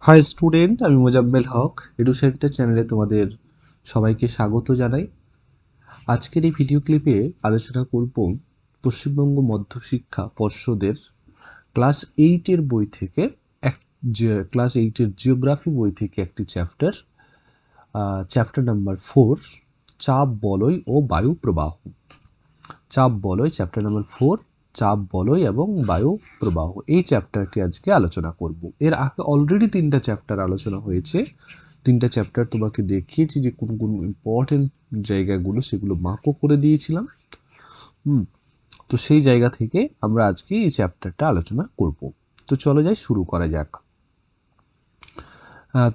High student, আমি Mozammel Haque edu centre চ্যানেলে তোমাদের সবাইকে স্বাগত জানাই। আজকের এই ভিডিও ক্লিপে আলোচনা করব পশ্চিমবঙ্গ মধ্যশিক্ষা পর্ষদের ক্লাস 8-এর বই থেকে ক্লাস 8-এর জিওগ্রাফি বই থেকে একটি চ্যাপ্টার নাম্বার 4, চাপ বলয় ও বায়ু প্রবাহ। চাপ বলয় চ্যাপ্টার নাম্বার 4, চাপ বলয় এবং বায়ু প্রবাহ, এই চ্যাপ্টারটি আজকে আলোচনা করব। এর আগে অলরেডি 3টা চ্যাপ্টার আলোচনা হয়েছে। 3টা চ্যাপ্টার তোমাকে দেখিয়েছি যে কোন কোন ইম্পর্টেন্ট জায়গাগুলো, সেগুলো মার্কও করে দিয়েছিলাম। তো সেই জায়গা থেকে আমরা আজকে এই চ্যাপ্টারটা আলোচনা করব। তো চলো যাই, শুরু করা যাক।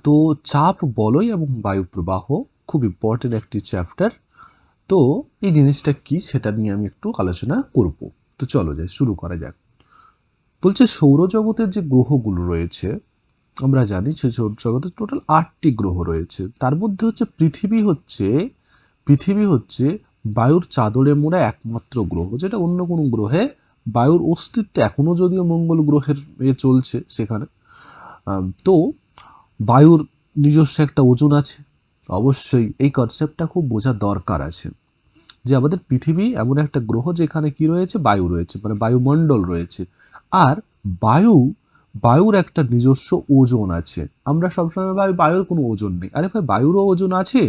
তো চাপ বলয় এবং বায়ু প্রবাহ খুব ইম্পর্টেন্ট একটি চ্যাপ্টার। তো এই জিনিসটা কি সেটা নিয়ে আমি একটু আলোচনা করব। তো চলো যাই, শুরু করা যাক। বলছে সৌরজগতের যে গ্রহগুলো রয়েছে, আমরা জানি যে সৌরজগতে টোটাল 8টি গ্রহ রয়েছে। তার মধ্যে হচ্ছে পৃথিবী হচ্ছে বায়ুর চাদরে মোড়া একমাত্র গ্রহ, যেটা অন্য কোনো গ্রহে বায়ুর অস্তিত্ব এখনো যদিও মঙ্গল গ্রহের চলছে সেখানে। তো বায়ুর নিজস্ব একটা ওজন আছে। অবশ্যই এই কনসেপ্টটা খুব বোঝার দরকার আছে যে আমাদের পৃথিবী এমন একটা গ্রহ যেখানে কি রয়েছে, বায়ু রয়েছে, মানে বায়ুমণ্ডল রয়েছে। আর বায়ুর একটা নিজস্ব ওজন আছে। আমরা সবসময় ভাবি বায়ুর কোনো ওজন নেই, আরে ভাই বায়ুরও ওজন আছে।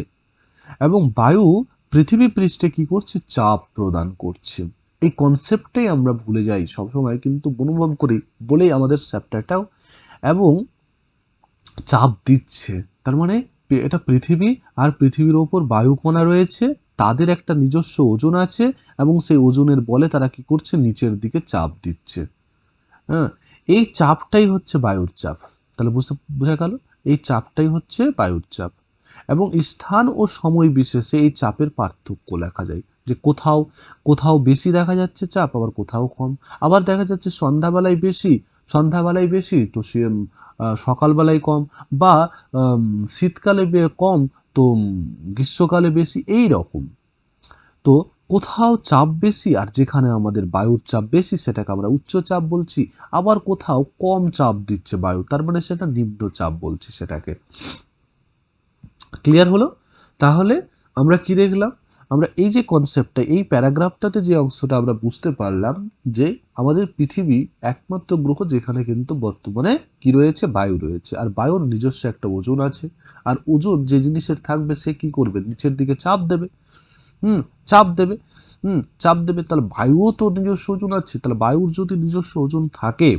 এবং বায়ু পৃথিবী পৃষ্ঠে কি করছে, চাপ প্রদান করছে। এই কনসেপ্টটাই আমরা ভুলে যাই সবসময়, কিন্তু অনুভব করি বলেই আমাদের চ্যাপ্টারটাও এবং চাপ দিচ্ছে। তার মানে এটা পৃথিবী, আর পৃথিবীর ওপর বায়ুকণা রয়েছে, তাদের একটা নিজস্ব ওজন আছে এবং সেই ওজনের বলে তারা কি করছে, নিচের দিকে চাপ দিচ্ছে। হ্যাঁ, এই চাপটাই হচ্ছে বায়ুর চাপ। তাহলে বোঝা গেল, এই চাপটাই হচ্ছে বায়ুর চাপ। এবং স্থান ও সময় বিশেষে এই চাপের পার্থক্য লেখা যায়, যে কোথাও কোথাও বেশি দেখা যাচ্ছে চাপ, আবার কোথাও কম। আবার দেখা যাচ্ছে সন্ধ্যাবেলায় বেশি তো সে সকালবেলায় কম, বা শীতকালে কম তো গ্রীষ্মকালে বেশি, এই রকম। তো কোথাও চাপ বেশি, আর যেখানে আমাদের বায়ুর চাপ বেশি সেটাকে আমরা উচ্চ চাপ বলছি। আবার কোথাও কম চাপ দিচ্ছে বায়ু, তার মানে সেটা নিম্ন চাপ বলছি সেটাকে। ক্লিয়ার হলো? তাহলে আমরা কি দেখলাম, আমরা এই যে কনসেপ্টটা, এই প্যারাগ্রাফটাতে যে অংশটা আমরা বুঝতে পারলাম যে আমাদের পৃথিবী একমাত্র গ্রহ যেখানে কিন্তু বর্তমানে কি রয়েছে, বায়ু রয়েছে। আর বায়ুর নিজস্ব একটা ওজন আছে। আর ওজন যে জিনিসের থাকবে সে কি করবে, নিচের দিকে চাপ দেবে। হুম চাপ দেবে। চাপ দেবে, তাহলে বায়ুও তো নিজস্ব ওজন আছে। তাহলে বায়ুর যদি নিজস্ব ওজন থাকে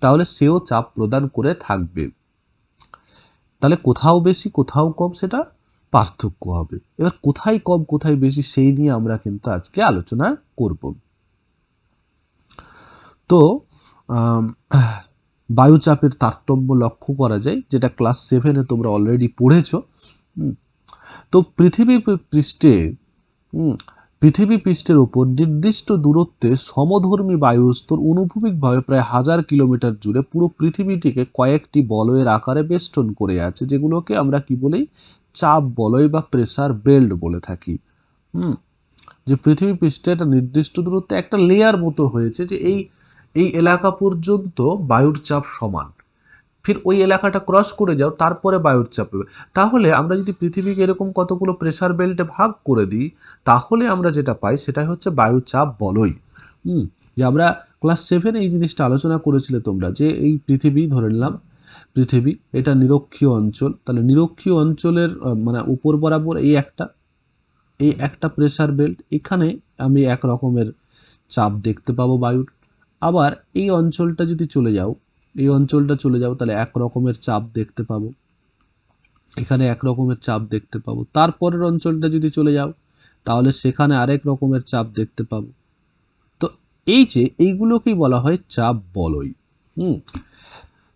তাহলে সেও চাপ প্রদান করে থাকবে। তাহলে কোথাও বেশি কোথাও কম, সেটা পার্থক্য হবে। এবার কোথায় কম কোথায় বেশি সেই নিয়ে আমরা কিন্তু আজকে আলোচনা করব। তো বায়ুচাপের তারতম্য লক্ষ্য করা যায়, যেটা ক্লাস 7-এ তোমরা অলরেডি পড়েছো। তো পৃথিবী পৃষ্ঠের উপর নির্দিষ্ট দূরত্বে সমধর্মী বায়ুস্তর অনুভূমিকভাবে প্রায় 1000 কিলোমিটার জুড়ে পুরো পৃথিবীটিকে কয়েকটি বলয়ের আকারে বেষ্টন করে আছে, যেগুলোকে আমরা কি বলি, চাপ বলয় বা প্রেসার বেল্ট বলে থাকি। যে পৃথিবী পৃষ্ঠে একটা নির্দিষ্ট দূরত্বে একটা লেয়ার মতো হয়েছে, যে এই এই এলাকা পর্যন্ত বায়ুর চাপ সমান। ফির ওই এলাকাটা ক্রস করে যাও, তারপরে বায়ুর চাপ হবে। তাহলে আমরা যদি পৃথিবীকে এরকম কতগুলো প্রেসার বেল্টে ভাগ করে দিই, তাহলে আমরা যেটা পাই সেটাই হচ্ছে বায়ু চাপ বলয়। যে আমরা ক্লাস 7-এ এই জিনিসটা আলোচনা করেছিলে তোমরা, যে এই পৃথিবী ধরে নিলাম, পৃথিবী এটা নিরক্ষীয় অঞ্চল। তাহলে নিরক্ষীয় অঞ্চলের মানে উপর বরাবর এই একটা প্রেসার বেল্ট, এখানে আমি এক রকমের চাপ দেখতে পাবো বায়ুর। আবার এই অঞ্চলটা যদি চলে যাও তাহলে এক রকমের চাপ দেখতে পাবো, এখানে এক রকমের চাপ দেখতে পাবো। তারপরের অঞ্চলটা যদি চলে যাও তাহলে সেখানে আরেক রকমের চাপ দেখতে পাবো। তো এই যে এইগুলোকেই বলা হয় চাপ বলয়।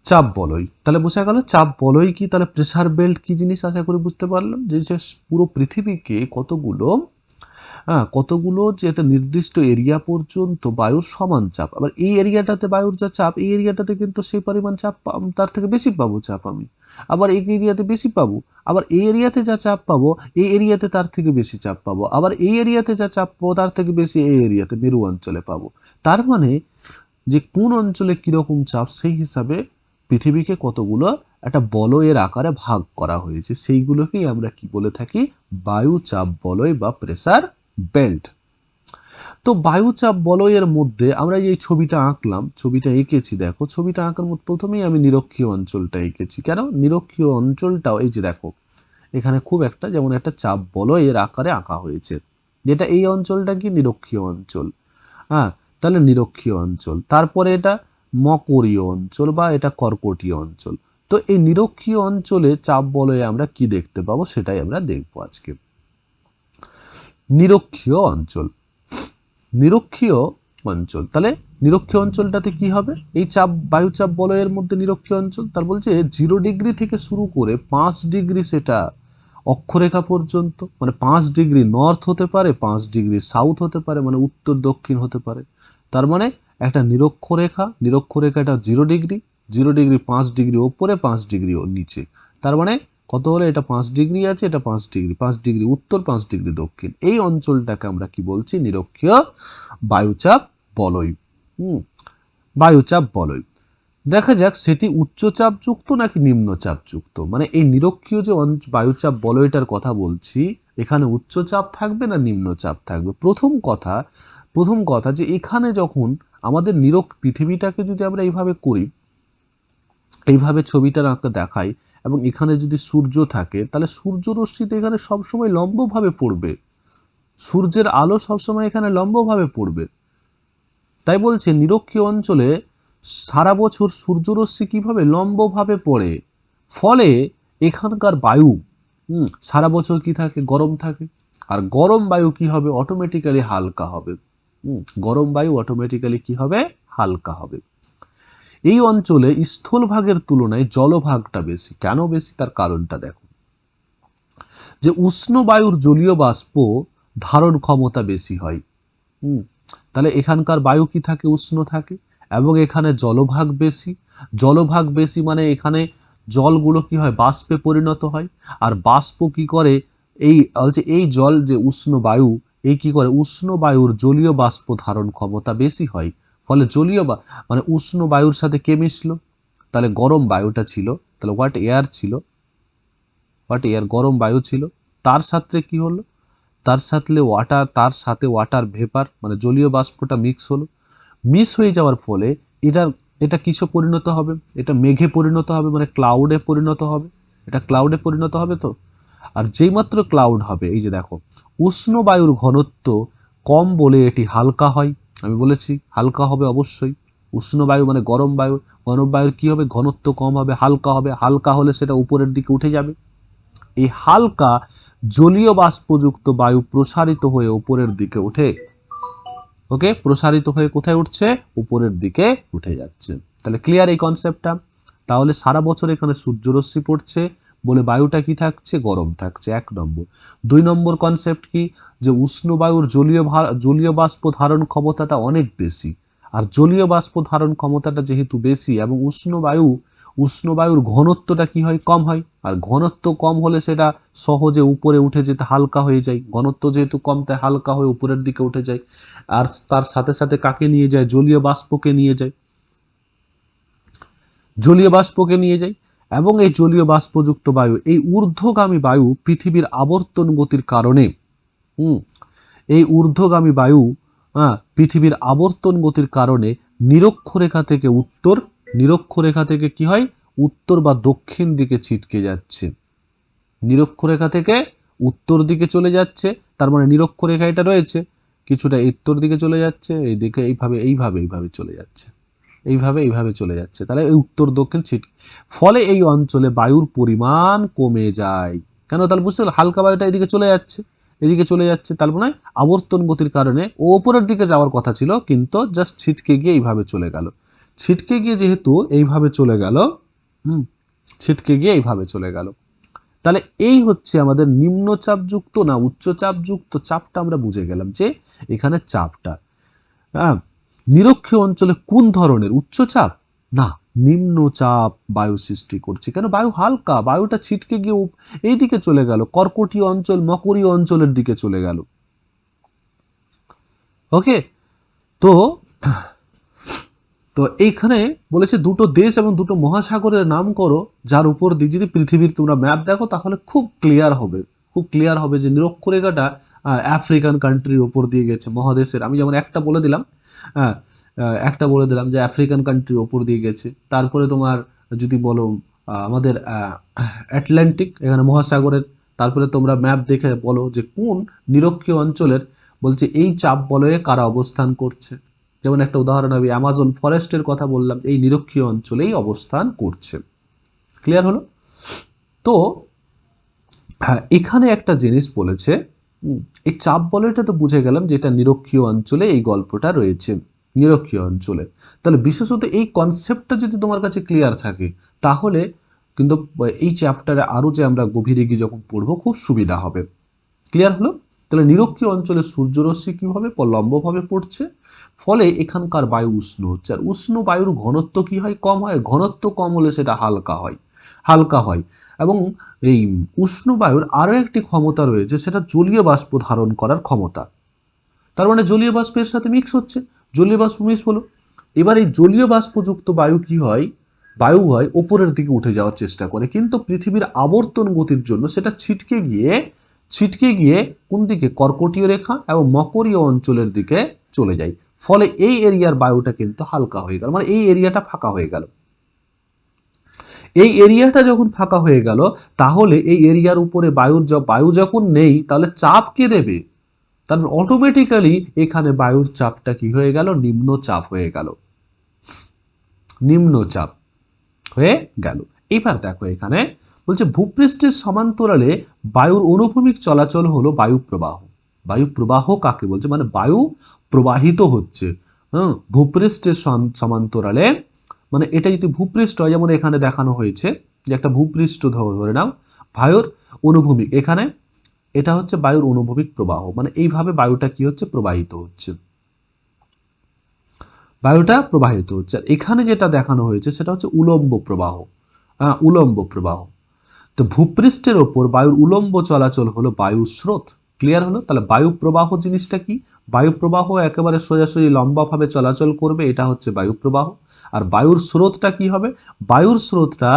চাপ বলয়, তাহলে বোঝা গেল চাপ বলয় কি। তাহলে প্রেসার বেল্ট কি জিনিস আশা করি বুঝতে পারলাম, যে পুরো পৃথিবীকে কতগুলো যে একটা নির্দিষ্ট এরিয়া পর্যন্ত বায়ুর সমান চাপ। আবার এই এরিয়াটাতে বায়ুর যা চাপ, এই এরিয়াটাতে কিন্তু সেই পরিমাণ চাপ তার থেকে বেশি পাবো চাপ আমি। আবার এই এরিয়াতে বেশি পাবো, আবার এই এরিয়াতে যা চাপ পাবো এই এরিয়াতে তার থেকে বেশি চাপ পাবো, আবার এই এরিয়াতে যা চাপ পাবো তার থেকে বেশি এই এরিয়াতে মেরু অঞ্চলে পাবো। তার মানে যে কোন অঞ্চলে কিরকম চাপ সেই হিসাবে পৃথিবীকে কতগুলো একটা বলয়ের আকারে ভাগ করা হয়েছে, সেইগুলোকেই আমরা কি বলে থাকি, বায়ুচাপ বলয় বা প্রেসার বেল্ট। তো বায়ুচাপ বলয়ের মধ্যে আমরা এই ছবিটা আঁকলাম, ছবিটা এঁকেছি, দেখো ছবিটা আঁকার মধ্যে প্রথমেই আমি নিরক্ষীয় অঞ্চলটা এঁকেছি। কেন নিরক্ষীয় অঞ্চলটাও, এই যে দেখো এখানে খুব একটা যেমন একটা চাপ বলয়ের আকারে আঁকা হয়েছে, যেটা এই অঞ্চলটা কি নিরক্ষীয় অঞ্চল। হ্যাঁ, তাহলে নিরক্ষীয় অঞ্চল। তারপরে এটা মকরীয় অঞ্চল বা এটা কর্কটীয় অঞ্চল। তো এই নিরক্ষীয় অঞ্চলে চাপ বলয়ে আমরা কি দেখতে পাবো সেটাই আমরা দেখবো আজকে। নিরক্ষীয় অঞ্চল, নিরক্ষীয় অঞ্চল, তাহলে নিরক্ষীয় অঞ্চলটাতে কি হবে, এই চাপ বায়ুচাপ বলয়ের মধ্যে নিরক্ষীয় অঞ্চল, তার বলছে 0 ডিগ্রি থেকে শুরু করে 5 ডিগ্রি সেটা অক্ষরেখা পর্যন্ত, মানে 5 ডিগ্রি নর্থ হতে পারে, 5 ডিগ্রি সাউথ হতে পারে, মানে উত্তর দক্ষিণ হতে পারে। তার মানে একটা নিরক্ষরেখা, নিরক্ষরেখাটা 0 ডিগ্রি, 0 ডিগ্রি 5 ডিগ্রি ওপরে, 5 ডিগ্রি নিচে, তার মানে কত হলো, এটা 5 ডিগ্রি আছে, এটা 5 ডিগ্রি, 5 ডিগ্রি উত্তর, 5 ডিগ্রি দক্ষিণ, এই অঞ্চলটাকে আমরা কি বলছি, নিরক্ষীয় বায়ুচাপ বলয়। বায়ুচাপ বলয়। দেখা যাক সেটি উচ্চচাপ যুক্ত নাকি নিম্নচাপ যুক্ত, মানে এই নিরক্ষীয় যে বায়ুচাপ বলয়টার কথা বলছি, এখানে উচ্চচাপ থাকবে না নিম্নচাপ থাকবে। প্রথম কথা যে এখানে যখন আমাদের পৃথিবীটাকে যদি আমরা এইভাবে করি, এইভাবে ছবিটার আঁকা দেখাই, এবং এখানে যদি সূর্য থাকে, তাহলে সূর্য রশ্মিতে এখানে সবসময় লম্বভাবে পড়বে, সূর্যের আলো সবসময় এখানে লম্বভাবে পড়বে। তাই বলছে নিরক্ষীয় অঞ্চলে সারা বছর সূর্যরশ্মি কিভাবে লম্বভাবে পড়ে, ফলে এখানকার বায়ু সারা বছর কি থাকে, গরম থাকে। আর গরম বায়ু কি হবে, অটোমেটিক্যালি হালকা হবে। গরম বায়ু অটোমেটিক্যালি কি হবে, হালকা হবে। এই অঞ্চলে স্থলভাগের তুলনায় জলভাগটা বেশি। কেন বেশি, তার কারণটা দেখো, যে উষ্ণ বায়ুর জলীয় বাষ্প ধারণ ক্ষমতা বেশি হয়। তাহলে এখানকার বায়ু কি থাকে, উষ্ণ থাকে, এবং এখানে জলভাগ বেশি। জলভাগ বেশি মানে এখানে জলগুলো কি হয়, বাষ্পে পরিণত হয়। আর বাষ্প কি করে, এই জল যে উষ্ণ বায়ু, এই কি করে, উষ্ণ বায়ুর জলীয় বাষ্প ধারণ ক্ষমতা বেশি হয়, ফলে মানে উষ্ণ বায়ুর সাথে কে মিশলো, তাহলে গরম বায়ুটা ছিল, তাহলে হোয়াট এয়ার ছিল, গরম বায়ু ছিল, তার সাথে কি হলো, তার সাথে ওয়াটার ভেপার মানে জলীয় বাষ্পটা মিক্স হয়ে যাওয়ার ফলে এটা কিসে পরিণত হবে, এটা মেঘে পরিণত হবে, মানে ক্লাউডে পরিণত হবে, এটা ক্লাউডে পরিণত হবে। তো আর যেই মাত্র ক্লাউড হবে, এই যে দেখো উষ্ণ বায়ুর ঘনত্ব কম বলে এটি হালকা হয়। আমি বলেছি হালকা হবে অবশ্যই, উষ্ণ বায়ু মানে গরম বায়ুর কি হবে, ঘনত্ব কম হবে, হালকা হবে, হালকা হলে সেটা উপরের দিকে উঠে যাবে। এই হালকা জলীয় বাষ্পযুক্ত বায়ু প্রসারিত হয়ে উপরের দিকে উঠে, ওকে, প্রসারিত হয়ে কোথায় উঠছে, উপরের দিকে উঠে যাচ্ছে। তাহলে ক্লিয়ার এই কনসেপ্টটা। তাহলে সারা বছর এখানে সূর্যরশ্মি পড়ছে বলে বায়ুটা কি থাকছে, গরম থাকছে, 1 নম্বর। 2 নম্বর কনসেপ্ট কি, যে উষ্ণ বায়ুর জলীয় বাষ্প ধারণ ক্ষমতাটা অনেক বেশি। আর জলীয় বাষ্প ধারণ ক্ষমতাটা যেহেতু বেশি, এবং উষ্ণ বায়ুর ঘনত্বটা কি হয়, কম হয়। আর ঘনত্ব কম হলে সেটা সহজে উপরে উঠে যেতে হালকা হয়ে যায়, ঘনত্ব যেহেতু কম তাই হালকা হয়ে উপরের দিকে উঠে যায়। আর তার সাথে সাথে কাকে নিয়ে যায়, জলীয় বাষ্পকে নিয়ে যায়, এবং এই জলীয় বাষ্পযুক্ত বায়ু, এই ঊর্ধ্বগামী বায়ু পৃথিবীর আবর্তন গতির কারণে, পৃথিবীর আবর্তন গতির কারণে নিরক্ষরেখা থেকে কি হয়, উত্তর বা দক্ষিণ দিকে ছিটকে যাচ্ছে, নিরক্ষরেখা থেকে উত্তর দিকে চলে যাচ্ছে। তার মানে নিরক্ষরেখা এটা রয়েছে, কিছুটা উত্তর দিকে চলে যাচ্ছে, এইদিকে এইভাবে চলে যাচ্ছে, এইভাবে চলে যাচ্ছে। তাহলে এই উত্তর দক্ষিণ ফলে এই অঞ্চলে বায়ুর পরিমাণ কমে যায়। কেন, তাহলে বুঝতে পারলে, হালকা বায়ুটা এদিকে চলে যাচ্ছে, তার মানে আবর্তন গতির কারণে ও উপরের দিকে যাওয়ার কথা ছিল, কিন্তু জাস্ট ছিটকে গিয়ে এইভাবে চলে গেল। ছিটকে গিয়ে যেহেতু এইভাবে চলে গেল, তাহলে এই হচ্ছে আমাদের নিম্নচাপযুক্ত না উচ্চচাপযুক্ত। চাপটা আমরা বুঝে গেলাম যে এখানে চাপটা, নিরক্ষীয় অঞ্চলে কোন ধরনের, উচ্চচাপ না নিম্নচাপ বায়ু সৃষ্টি করছে। কেন, বায়ু হালকা, বায়ুটা ছিটকে গিয়ে এই দিকে চলে গেল, কর্কটীয় অঞ্চল মকরীয় অঞ্চলের দিকে চলে গেল। ওকে, তো তো এইখানে বলেছে দুটো দেশ এবং দুটো মহাসাগরের নাম করো, যার উপর দিয়ে যদি পৃথিবীর তোমরা ম্যাপ দেখো তাহলে খুব ক্লিয়ার হবে, খুব ক্লিয়ার হবে যে নিরক্ষরেখাটা আফ্রিকান কান্ট্রির উপর দিয়ে গেছে, মহাদেশের। আমি যেমন একটা বলে দিলাম, হ্যাঁ, একটা বলে দিলাম যে আফ্রিকান কান্ট্রির উপর দিয়ে গেছে। তারপরে তোমার যদি বলো আমাদের আটলান্টিক, এখানে মহাসাগরের। তারপরে তোমরা ম্যাপ দেখে বলো যে কোন নিরক্ষীয় অঞ্চলের, বলছে এই চাপ বলয়ে কারা অবস্থান করছে। যেমন একটা উদাহরণ আমি অ্যামাজন ফরেস্টের কথা বললাম, এই নিরক্ষীয় অঞ্চলেই অবস্থান করছে। ক্লিয়ার হলো? তো হ্যাঁ, এখানে একটা জিনিস বলেছে, এই চাপ বলয়টা তো বুঝে গেলাম যে এটা নিরক্ষীয় অঞ্চলে এই গল্পটা রয়েছে, নিরক্ষীয় অঞ্চলে। তাহলে বিশেষত এই কনসেপ্টটা যদি তোমার কাছে ক্লিয়ার থাকে তাহলে কিন্তু এই চ্যাপ্টারে আরো যে আমরা গভীরে গিয়ে যখন পড়বো খুব সুবিধা হবে। ক্লিয়ার হলো? তাহলে নিরক্ষীয় অঞ্চলে সূর্যরশ্মি কিভাবে লম্বভাবে পড়ছে, ফলে এখানকার বায়ু উষ্ণ হচ্ছে। আর উষ্ণ বায়ুর ঘনত্ব কি হয়? কম হয়। ঘনত্ব কম হলে সেটা হালকা হয়, হালকা হয়। এবং এই উষ্ণ বায়ুর আরো একটি ক্ষমতা রয়েছে, সেটা জলীয় বাষ্প ধারণ করার ক্ষমতা। তার মানে জলীয় বাষ্পের সাথে মিক্স হচ্ছে, জলীয় বাষ্প মিক্স হলো। এবার এই জলীয় বাষ্পযুক্ত বায়ু কি হয়? বায়ু হয় ওপরের দিকে উঠে যাওয়ার চেষ্টা করে, কিন্তু পৃথিবীর আবর্তন গতির জন্য সেটা ছিটকে গিয়ে কোন দিকে? কর্কটীয় রেখা এবং মকরীয় অঞ্চলের দিকে চলে যায়। ফলে এই এরিয়ার বায়ুটা কিন্তু হালকা হয়ে গেল, মানে এই এরিয়াটা ফাঁকা হয়ে গেল। এই এরিয়াটা যখন ফাঁকা হয়ে গেল, তাহলে এই এরিয়ার উপরে বায়ু যখন নেই, তাহলে চাপ কে দেবে? তার অটোমেটিক্যালি এখানে বায়ুর চাপটা কি হয়ে গেল? নিম্নচাপ হয়ে গেল, নিম্নচাপ হয়ে গেল। এবার দেখো এখানে বলছে ভূপৃষ্ঠের সমান্তরালে বায়ুর অনুভূমিক চলাচল হলো বায়ু প্রবাহ। বায়ু প্রবাহ কাকে বলছে? মানে বায়ু প্রবাহিত হচ্ছে ভূপৃষ্ঠের সমান্তরালে। মানে এটা যদি ভূপৃষ্ঠ হয়, যেমন এখানে দেখানো হয়েছে যে একটা ভূপৃষ্ঠ ধরে নাও, বায়ুর অনুভূমিক, এখানে এটা হচ্ছে বায়ুর অনুভূমিক প্রবাহ। মানে এইভাবে বায়ুটা কি হচ্ছে? প্রবাহিত হচ্ছে, বায়ুটা প্রবাহিত হচ্ছে। আর এখানে যেটা দেখানো হয়েছে সেটা হচ্ছে উলম্ব প্রবাহ, উলম্ব প্রবাহ। তো ভূপৃষ্ঠের ওপর বায়ুর উলম্ব চলাচল হলো বায়ু স্রোত। ক্লিয়ার হলো? তাহলে বায়ু প্রবাহ জিনিসটা কি? বায়ু প্রবাহ একেবারে সোজাসুজি লম্বাভাবে চলাচল করবে, এটা হচ্ছে বায়ু প্রবাহ। আর বায়ুর স্রোতটা কি হবে? বায়ুর স্রোতটা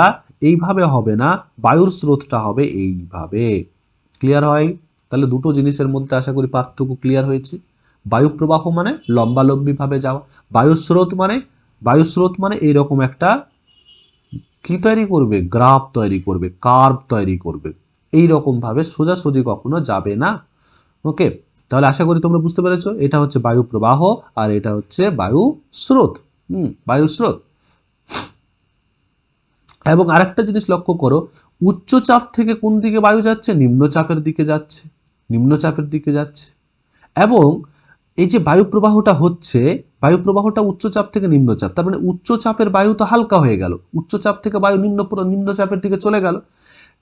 এইভাবে হবে না, বায়ুর স্রোতটা হবে এইভাবে। ক্লিয়ার হয়? তাহলে দুটো জিনিসের মধ্যে আশা করি পার্থক্য ক্লিয়ার হয়েছে। বায়ু প্রবাহ মানে লম্বালম্বি ভাবে যাওয়া, বায়ু স্রোত মানে এইরকম একটা কি তৈরি করবে? গ্রাফ তৈরি করবে, কার্ভ তৈরি করবে। এই রকম ভাবে সোজাসুজি কখনো যাবে না। ওকে, তাহলে আশা করি তোমরা বুঝতে পেরেছো, এটা হচ্ছে বায়ু প্রবাহ আর এটা হচ্ছে বায়ু স্রোত। বায়ু স্রোত। এবং আরেকটা জিনিস লক্ষ্য করো, উচ্চচাপ থেকে কোন দিকে বায়ু যাচ্ছে? নিম্নচাপের দিকে যাচ্ছে, নিম্নচাপের দিকে যাচ্ছে। এবং এই যে বায়ু প্রবাহটা হচ্ছে, বায়ু প্রবাহটা উচ্চচাপ থেকে নিম্নচাপ, তার মানে উচ্চচাপের বায়ু তো হালকা হয়ে গেল, উচ্চচাপ থেকে বায়ু নিম্নচাপের দিকে চলে গেল।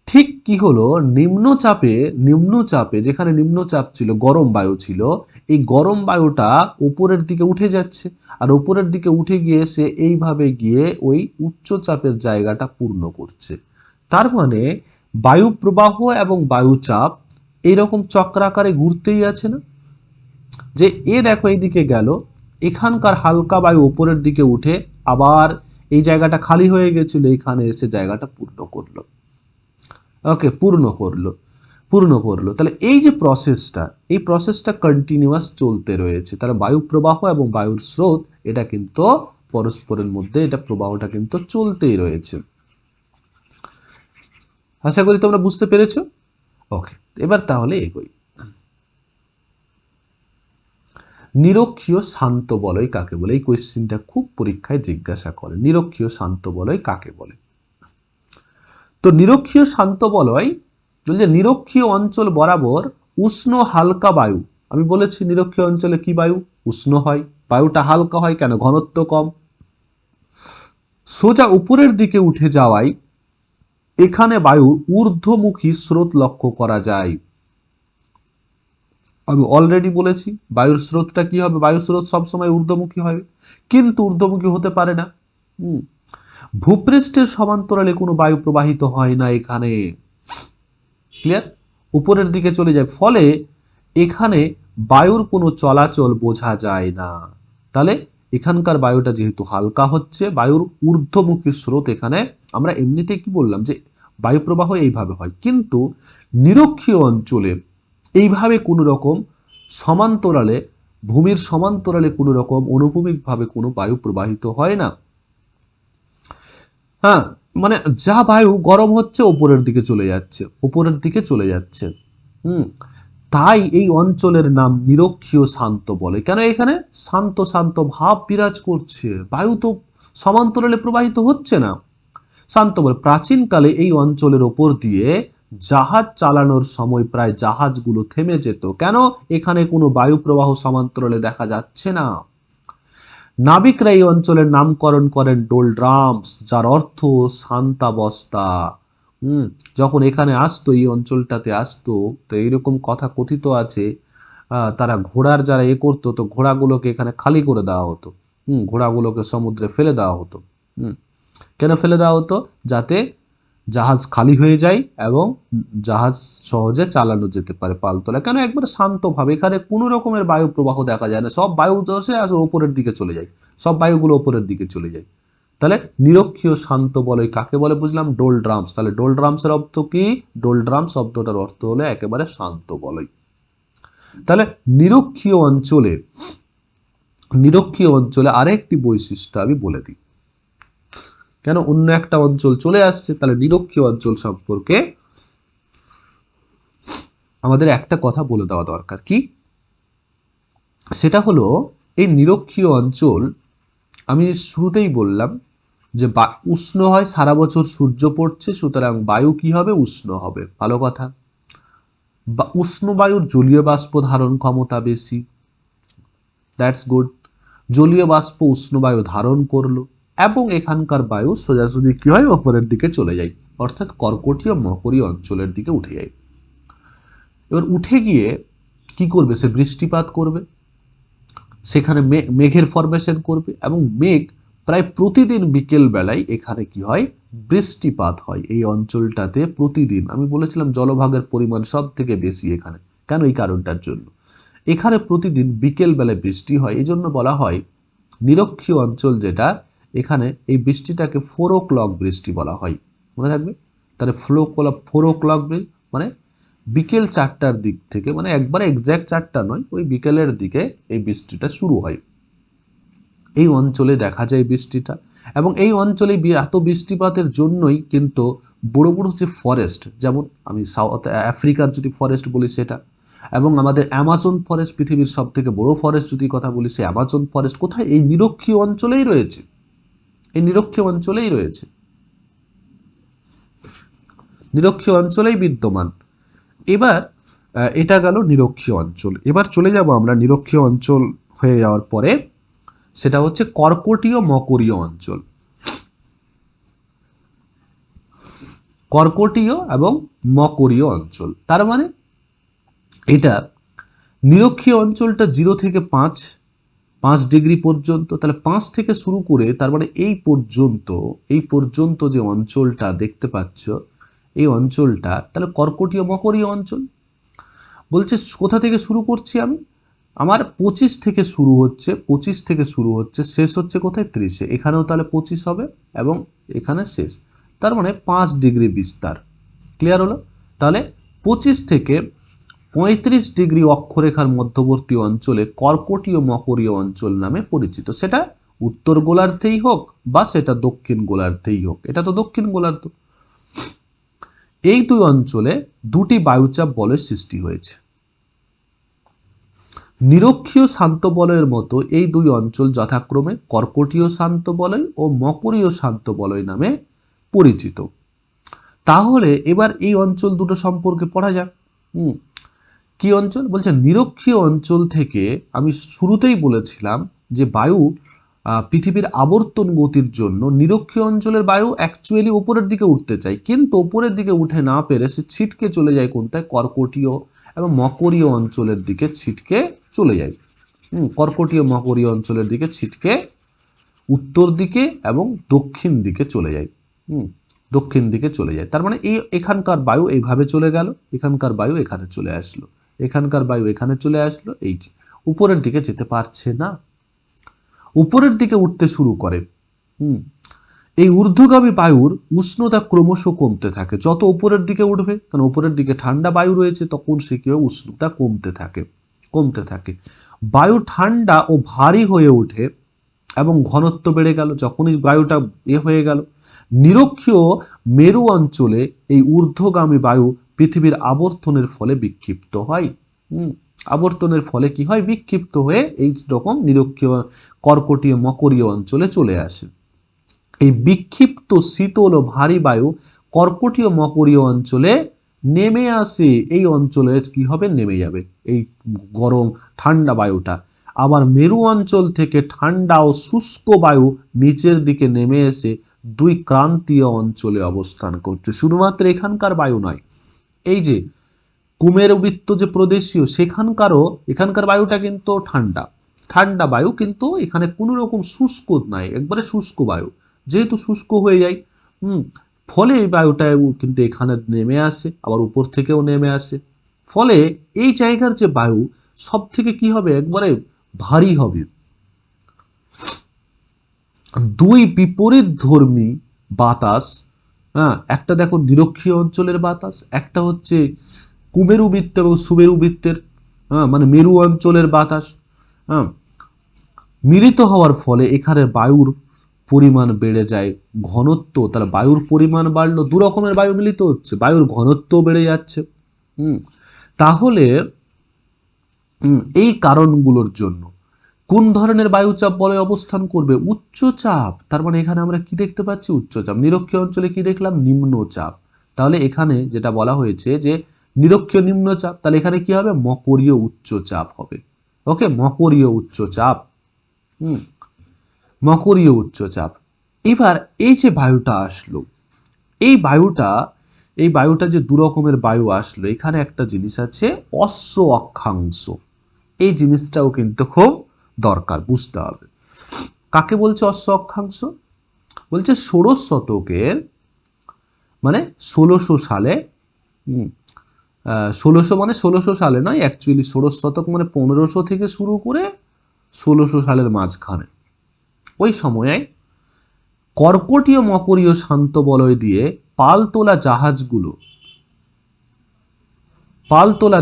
ঠিক কি হলো? নিম্নচাপে যেখানে নিম্নচাপ ছিল, গরম বায়ু ছিল, এই গরম বায়ুটা উপরের দিকে উঠে যাচ্ছে, আর উপরের দিকে উঠে গিয়ে সে এইভাবে গিয়ে ওই উচ্চচাপের জায়গাটা পূর্ণ করছে। তার মানে বায়ু প্রবাহ এবং বায়ুচাপ এইরকম চক্রাকারে ঘুরতেই আছে না? যে দেখো এইদিকে গেল, এখানকার হালকা বায়ু উপরের দিকে উঠে আবার এই জায়গাটা খালি হয়ে গেছিল, এখানে এসে জায়গাটা পূর্ণ করলো। ওকে, পূর্ণ করলো। তাহলে এই যে প্রসেসটা কন্টিনিউয়াস চলতে রয়েছে। তাহলে বায়ু প্রবাহ এবং বায়ুর স্রোত এটা কিন্তু পরস্পরের মধ্যে, এটা প্রবাহটা কিন্তু চলতেই রয়েছে। আশা করি তোমরা বুঝতে পেরেছো। ওকে, এবার তাহলে এগোই। নিরক্ষীয় শান্ত বলয় কাকে বলে? এই কোয়েশ্চেনটা খুব পরীক্ষায় জিজ্ঞাসা করে, নিরক্ষীয় শান্ত বলয় কাকে বলে? তো নিরক্ষীয় শান্ত বলয় বলছে নিরক্ষীয় অঞ্চল বরাবর উষ্ণ হালকা বায়ু। আমি বলেছি নিরক্ষীয় অঞ্চলে কি বায়ু? উষ্ণ হয়, বায়ুটা হালকা হয় কেন? ঘনত্ব কম। সোজা উপরের দিকে উঠে যাওয়ায় এখানে বায়ুর ঊর্ধ্বমুখী স্রোত লক্ষ্য করা যায়। আমি অলরেডি বলেছি বায়ুর স্রোতটা কি হবে? বায়ুর স্রোত সবসময় ঊর্ধ্বমুখী হবে, কিন্তু ঊর্ধ্বমুখী হতে পারে না। ভূপৃষ্ঠের সমান্তরালে কোনো বায়ু প্রবাহিত হয় না এখানে। ক্লিয়ার? উপরের দিকে চলে যায়, ফলে এখানে বায়ুর কোনো চলাচল বোঝা যায় না। তাহলে এখানকার বায়ুটা যেহেতু হালকা হচ্ছে, বায়ুর ঊর্ধ্বমুখী স্রোত এখানে, আমরা এমনিতেই কি বললাম যে বায়ু প্রবাহ এইভাবে হয়, কিন্তু নিরক্ষীয় অঞ্চলে এইভাবে কোনো রকম সমান্তরালে, ভূমির সমান্তরালে কোনো রকম অনুভূমিকভাবে কোনো বায়ু প্রবাহিত হয় না। হ্যাঁ, মানে যা বায়ু গরম হচ্ছে ওপরের দিকে চলে যাচ্ছে, ওপরের দিকে চলে যাচ্ছে। তাই এই অঞ্চলের নাম নিরক্ষীয় শান্ত বলে। কেন? এখানে শান্ত শান্ত ভাব বিরাজ করছে, বায়ু তো সমান্তরালে প্রবাহিত হচ্ছে না, শান্ত বলে। প্রাচীনকালে এই অঞ্চলের ওপর দিয়ে জাহাজ চালানোর সময় প্রায় জাহাজগুলো থেমে যেত। কেন? এখানে কোনো বায়ু প্রবাহ সমান্তরালে দেখা যাচ্ছে না। নাবিকরা এই অঞ্চলের নামকরণ করেন ডোলড্রামস, যার অর্থ শান্তাবস্থা। যখন এখানে আসতো, এই অঞ্চলটাতে আসতো, তো এইরকম কথা কথিত আছে, তারা ঘোড়ার যারা করতো, তো ঘোড়াগুলোকে এখানে খালি করে দেওয়া হতো। ঘোড়াগুলোকে সমুদ্রে ফেলে দেওয়া হতো। কেন ফেলে দেওয়া হতো? যাতে জাহাজ খালি হয়ে যায় এবং জাহাজ সহজে চালানো যেতে পারে পালতোলা। কেন? একবারে শান্তভাবে, এখানে কোনো রকমের বায়ু প্রবাহ দেখা যায় না, সব বায়ু দশে আসলে ওপরের দিকে চলে যায়, সব বায়ুগুলো ওপরের দিকে চলে যায়। তাহলে নিরক্ষীয় শান্ত বলয় কাকে বলে বুঝলাম? ডোলড্রামস। তাহলে ডোলড্রামসের অর্থ কি? ডোলড্রাম শব্দটার অর্থ হলো একেবারে শান্ত বলয়। তাহলে নিরক্ষীয় অঞ্চলে আরেকটি বৈশিষ্ট্য আমি বলে দিই। কেন? অন্য একটা অঞ্চল চলে আসছে, তাহলে নিরক্ষীয় অঞ্চল সম্পর্কে আমাদের একটা কথা বলে দেওয়া দরকার। কি? সেটা হলো এই নিরক্ষীয় অঞ্চল, আমি শুরুতেই বললাম যে উষ্ণ হয়, সারা বছর সূর্য পড়ছে, সুতরাং বায়ু কি হবে? উষ্ণ হবে। ভালো কথা। উষ্ণ বায়ুর জলীয় বাষ্প ধারণ ক্ষমতা বেশি, দ্যাটস গুড। জলীয় বাষ্প উষ্ণ বায়ু ধারণ করলো এবং এখানকার বায়ু সোজাসুজি কি হয়? ওপরের দিকে চলে যায়, অর্থাৎ কর্কটীয় মকরীয় অঞ্চলের দিকে উঠে যায়। এবার উঠে গিয়ে কি করবে? সে বৃষ্টিপাত করবে, সেখানে মেঘের ফরমেশন করবে এবং মেঘ প্রায় প্রতিদিন বিকেল বেলায় এখানে কি হয়? বৃষ্টিপাত হয় এই অঞ্চলটাতে প্রতিদিন। আমি বলেছিলাম জলভাগের পরিমাণ সব থেকে বেশি এখানে। কেন? এই কারণটার জন্য। এখানে প্রতিদিন বিকেল বেলায় বৃষ্টি হয়, এই জন্য বলা হয় নিরক্ষীয় অঞ্চল যেটা, এখানে এই বৃষ্টিটাকে 4 o'clock বৃষ্টি বলা হয়। মনে থাকবে? তাহলে 4 o'clock মানে বিকেল 4টার দিক থেকে, মানে একবারে এক্স্যাক্ট 4টা নয়, ওই বিকেলের দিকে এই বৃষ্টিটা শুরু হয়। এই অঞ্চলে দেখা যায় বৃষ্টিটা, এবং এই অঞ্চলে এত বৃষ্টিপাতের জন্যই কিন্তু বড় বড় যে ফরেস্ট, যেমন আমি সাউথ আফ্রিকার যদি ফরেস্ট বলি সেটা, এবং আমাদের অ্যামাজন ফরেস্ট, পৃথিবীর সব থেকে বড় ফরেস্ট যদি কথা বলি, সেই অ্যামাজন ফরেস্ট কোথায়? এই নিরক্ষীয় অঞ্চলেই রয়েছে, এই নিরক্ষীয় অঞ্চলেই রয়েছে, নিরক্ষীয় অঞ্চলেই বিদ্যমান। এবার এটা গেল নিরক্ষীয় অঞ্চল। এবার চলে যাব আমরা নিরক্ষীয় অঞ্চল হয়ে যাওয়ার পরে, সেটা হচ্ছে কর্কটীয় মকরীয় অঞ্চল। কর্কটীয় এবং মকরীয় অঞ্চল, তার মানে এটা নিরক্ষীয় অঞ্চলটা 0 থেকে 5 ডিগ্রি পর্যন্ত, তাহলে 5 থেকে শুরু করে তার মানে এই পর্যন্ত যে অঞ্চলটা দেখতে পাচ্ছ, এই অঞ্চলটা তাহলে কর্কটীয় মকরীয় অঞ্চল। বলছে কোথা থেকে শুরু করছি আমি? আমার 25 থেকে শুরু হচ্ছে, শেষ হচ্ছে কোথায়? 30-এ। এখানেও তাহলে 25 হবে এবং এখানে শেষ, তার মানে 5 ডিগ্রি বিস্তার। ক্লিয়ার হলো? তাহলে 25 থেকে 35 ডিগ্রি অক্ষরেখার মধ্যবর্তী অঞ্চলে কর্কটীয় মকরীয় অঞ্চল নামে পরিচিত। সেটা উত্তর গোলার্ধেই হোক বা সেটা দক্ষিণ গোলার্ধেই হোক, এটা তো দক্ষিণ গোলার্ধ। এই দুই অঞ্চলে দুটি বায়ুচাপ বলয়ের সৃষ্টি হয়েছে। নিরক্ষীয় শান্ত বলয়ের মতো এই দুই অঞ্চল যথাক্রমে কর্কটীয় শান্ত বলয় ও মকরীয় শান্ত বলয় নামে পরিচিত। তাহলে এবার এই অঞ্চল দুটো সম্পর্কে পড়া যাক। কি অঞ্চল? বলছে নিরক্ষীয় অঞ্চল থেকে, আমি শুরুতেই বলেছিলাম যে বায়ু পৃথিবীর আবর্তন গতির জন্য নিরক্ষীয় অঞ্চলের বায়ু অ্যাকচুয়ালি উপরের দিকে উঠতে চায়, কিন্তু উপরের দিকে উঠে না পেরে সে ছিটকে চলে যায় কোনটায়? কর্কটীয় এবং মকরীয় অঞ্চলের দিকে ছিটকে চলে যায়। কর্কটীয় মকরীয় অঞ্চলের দিকে ছিটকে উত্তর দিকে এবং দক্ষিণ দিকে চলে যায়। দক্ষিণ দিকে চলে যায়, তার মানে এখানকার বায়ু এইভাবে চলে গেল, এখানকার বায়ু এখানে চলে আসলো, এখানকার বায়ু এখানে চলে আসলো, এই উপরের দিকে যেতে পারছে না। উপরের দিকে উঠতে শুরু করে। এই ঊর্ধ্বগামী বায়ুর উষ্ণতা ক্রমশ কমতে থাকে, যত উপরের দিকে উঠবে, কারণ উপরের দিকে ঠান্ডা বায়ু রয়েছে, তখন সে কি উষ্ণতা কমতে থাকে। বায়ু ঠান্ডা ও ভারী হয়ে ওঠে এবং ঘনত্ব বেড়ে গেল। যখনই বায়ুটা হয়ে গেল, নিরক্ষীয় মেরু অঞ্চলে এই ঊর্ধ্বগামী বায়ু পৃথিবীর আবর্তনের ফলে বিক্ষিপ্ত হয়। আবর্তনের ফলে কি হয়? বিক্ষিপ্ত হয়ে এই রকম নিরক্ষীয় কর্কটীয় মকরীয় অঞ্চলে চলে আসে। এই বিক্ষিপ্ত শীতল ও ভারী বায়ু কর্কটীয় মকরীয় অঞ্চলে নেমে আসে। এই অঞ্চলে কি হবে? নেমে যাবে এই গরম ঠান্ডা বায়ুটা। আবার মেরু অঞ্চল থেকে ঠান্ডা ও শুষ্ক বায়ু নিচের দিকে নেমে এসে দুই ক্রান্তীয় অঞ্চলে অবস্থান করছে। শুধুমাত্র এখানকার বায়ু নয়, এই যে কুমেরুবৃত্ত যে প্রদেশীয় এখানকার বায়ুটা কিন্তু ঠান্ডা বায়ু, কিন্তু এখানে কোনো রকম শুষ্ক নাই, একবারে শুষ্ক বায়ু। যেহেতু শুষ্ক হয়ে যায়, ফলে এই বায়ুটা কিন্তু এখানে নেমে আসে, আবার উপর থেকেও নেমে আসে। ফলে এই জায়গার যে বায়ু সব থেকে কি হবে? একবারে ভারী হবে। দুই বিপরীত ধর্মী বাতাস, একটা দেখো নিরক্ষীয় অঞ্চলের বাতাস, একটা হচ্ছে কুমেরুবৃত্ত এবং সুমেরুবৃত্তের, মানে মেরু অঞ্চলের বাতাস, মিলিত হওয়ার ফলে এখানে বায়ুর পরিমাণ বেড়ে যায়, ঘনত্ব, তাহলে বায়ুর পরিমাণ বাড়লো, দু রকমের বায়ু মিলিত হচ্ছে, বায়ুর ঘনত্ব বেড়ে যাচ্ছে। তাহলে এই কারণগুলোর জন্য কোন ধরনের বায়ুচাপ বলয় অবস্থান করবে? উচ্চচাপ। তার মানে এখানে আমরা কি দেখতে পাচ্ছি? উচ্চচাপ। নিরক্ষীয় অঞ্চলে কি দেখলাম? নিম্নচাপ। তাহলে এখানে যেটা বলা হয়েছে যে নিরক্ষীয় নিম্নচাপ, তাহলে এখানে কি হবে? মকরীয় উচ্চচাপ হবে। ওকে, মকরীয় উচ্চচাপ। মকরীয় উচ্চচাপ। এবার এই যে বায়ুটা আসলো, এই বায়ুটা যে দু রকমের বায়ু আসলো, এখানে একটা জিনিস আছে অশ্ব অক্ষাংশ। এই জিনিসটাও কিন্তু খুব দরকার, বুঝতে হবে। কাকে বলছে অশ্ব অক্ষাংশ? বলছে ষোড়শ শতকের, মানে 1600 সালে, 1600 সালে নয়, অ্যাকচুয়ালি ষোড়শ শতক মানে 1500 থেকে শুরু করে 1600 সালের মাঝখানে, ওই সময়ে কর্কটীয় মকরীয় শান্ত বলয় দিয়ে পালতোলা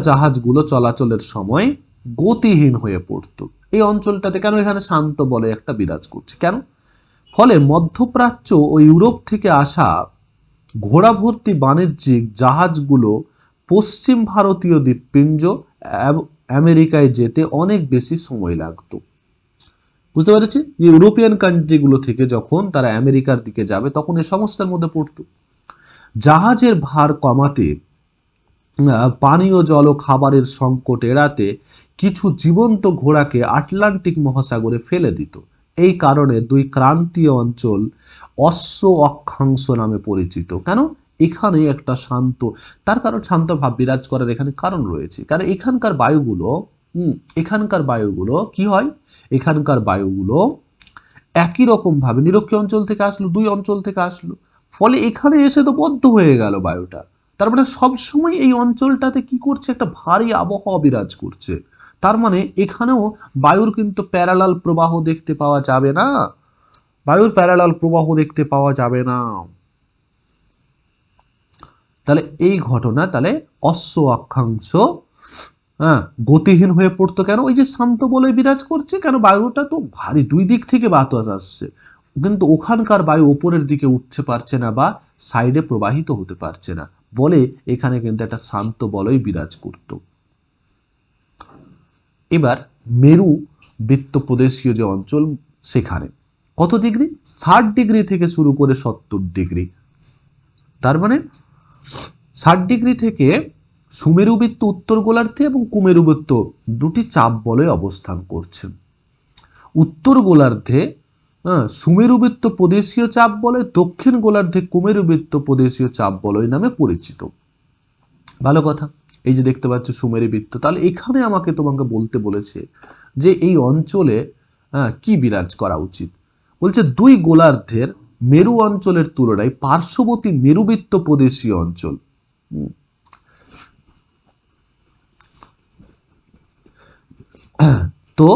জাহাজগুলো চলাচলের সময় গতিহীন হয়ে পড়ত। এই অঞ্চলটাতে কেন? এখানে শান্ত বলয় একটা বিরাজ করছে। কেন? ফলে মধ্যপ্রাচ্য ও ইউরোপ থেকে আসা ঘোড়া ভর্তি বাণিজ্যিক জাহাজগুলো পশ্চিম ভারতীয় দ্বীপপুঞ্জ আমেরিকায় যেতে অনেক বেশি সময় লাগতো। বুঝতে পেরেছি? ইউরোপিয়ান কান্ট্রিগুলো থেকে যখন তারা আমেরিকার দিকে যাবে, তখন এই সমস্যার মধ্যে পড়তো। জাহাজের ভার কমাতে, পানীয় জল ও খাবারের সংকট এড়াতে কিছু জীবন্ত ঘোড়াকে আটলান্টিক মহাসাগরে ফেলে দিত। এই কারণে দুই ক্রান্তীয় অঞ্চল অশ্ব অক্ষাংশ নামে পরিচিত। কেন? এখানে একটা শান্ত, তার কারণ শান্ত ভাব বিরাজ করার এখানে কারণ রয়েছে। কারণ এখানকার বায়ুগুলো কি হয়? এখানকার বায়ুগুলো একই রকম ভাবে নিরক্ষীয় অঞ্চল থেকে আসলো, দুই অঞ্চল থেকে আসলো, ফলে এখানে এসে তো বদ্ধ হয়ে গেল বায়ুটা। তার মানে সবসময় এই অঞ্চলটাতে কি করছে? একটা ভারী আবহাওয়া বিরাজ করছে। তার মানে এখানেও বায়ুর কিন্তু প্যারালাল প্রবাহ দেখতে পাওয়া যাবে না, তাহলে এই ঘটনা, তাহলে অশ্ব অক্ষাংশ গতিহীন হয়ে পড়তো। কেন? ওই যে শান্ত বলয় বিরাজ করছে। কেন? বায়ুটা তো ভারী, দুই দিক থেকে বাতাস আসছে, কিন্তু ওখানকার বায়ু উপরের দিকে উঠতে পারছে না বা সাইডে প্রবাহিত হতে পারছে না, বলে এখানে কিন্তু একটা শান্ত বলয় বিরাজ করত। এবার মেরু বৃত্ত প্রদেশীয় যে অঞ্চল, সেখানে কত ডিগ্রি? 60 ডিগ্রি থেকে শুরু করে 70 ডিগ্রি। তার মানে 60 ডিগ্রি থেকে সুমেরুবৃত্ত উত্তর গোলার্ধে এবং কুমেরুবৃত্ত দুটি চাপ বলয় অবস্থান করছে। উত্তর গোলার্ধে সুমেরুবৃত্ত প্রদেশীয় চাপ বলয়, দক্ষিণ গোলার্ধে কুমেরুবৃত্ত প্রদেশীয় চাপ বলয় নামে পরিচিত। ভালো কথা। এই যে দেখতে পাচ্ছ সুমেরুবৃত্ত, তাহলে এখানে তোমাকে বলতে বলেছে যে এই অঞ্চলে কি বিরাজ করা উচিত। বলছে দুই গোলার্ধের মেরু অঞ্চলের তুলনায় পার্শ্ববর্তী মেরুবৃত্ত প্রদেশীয় অঞ্চল, তো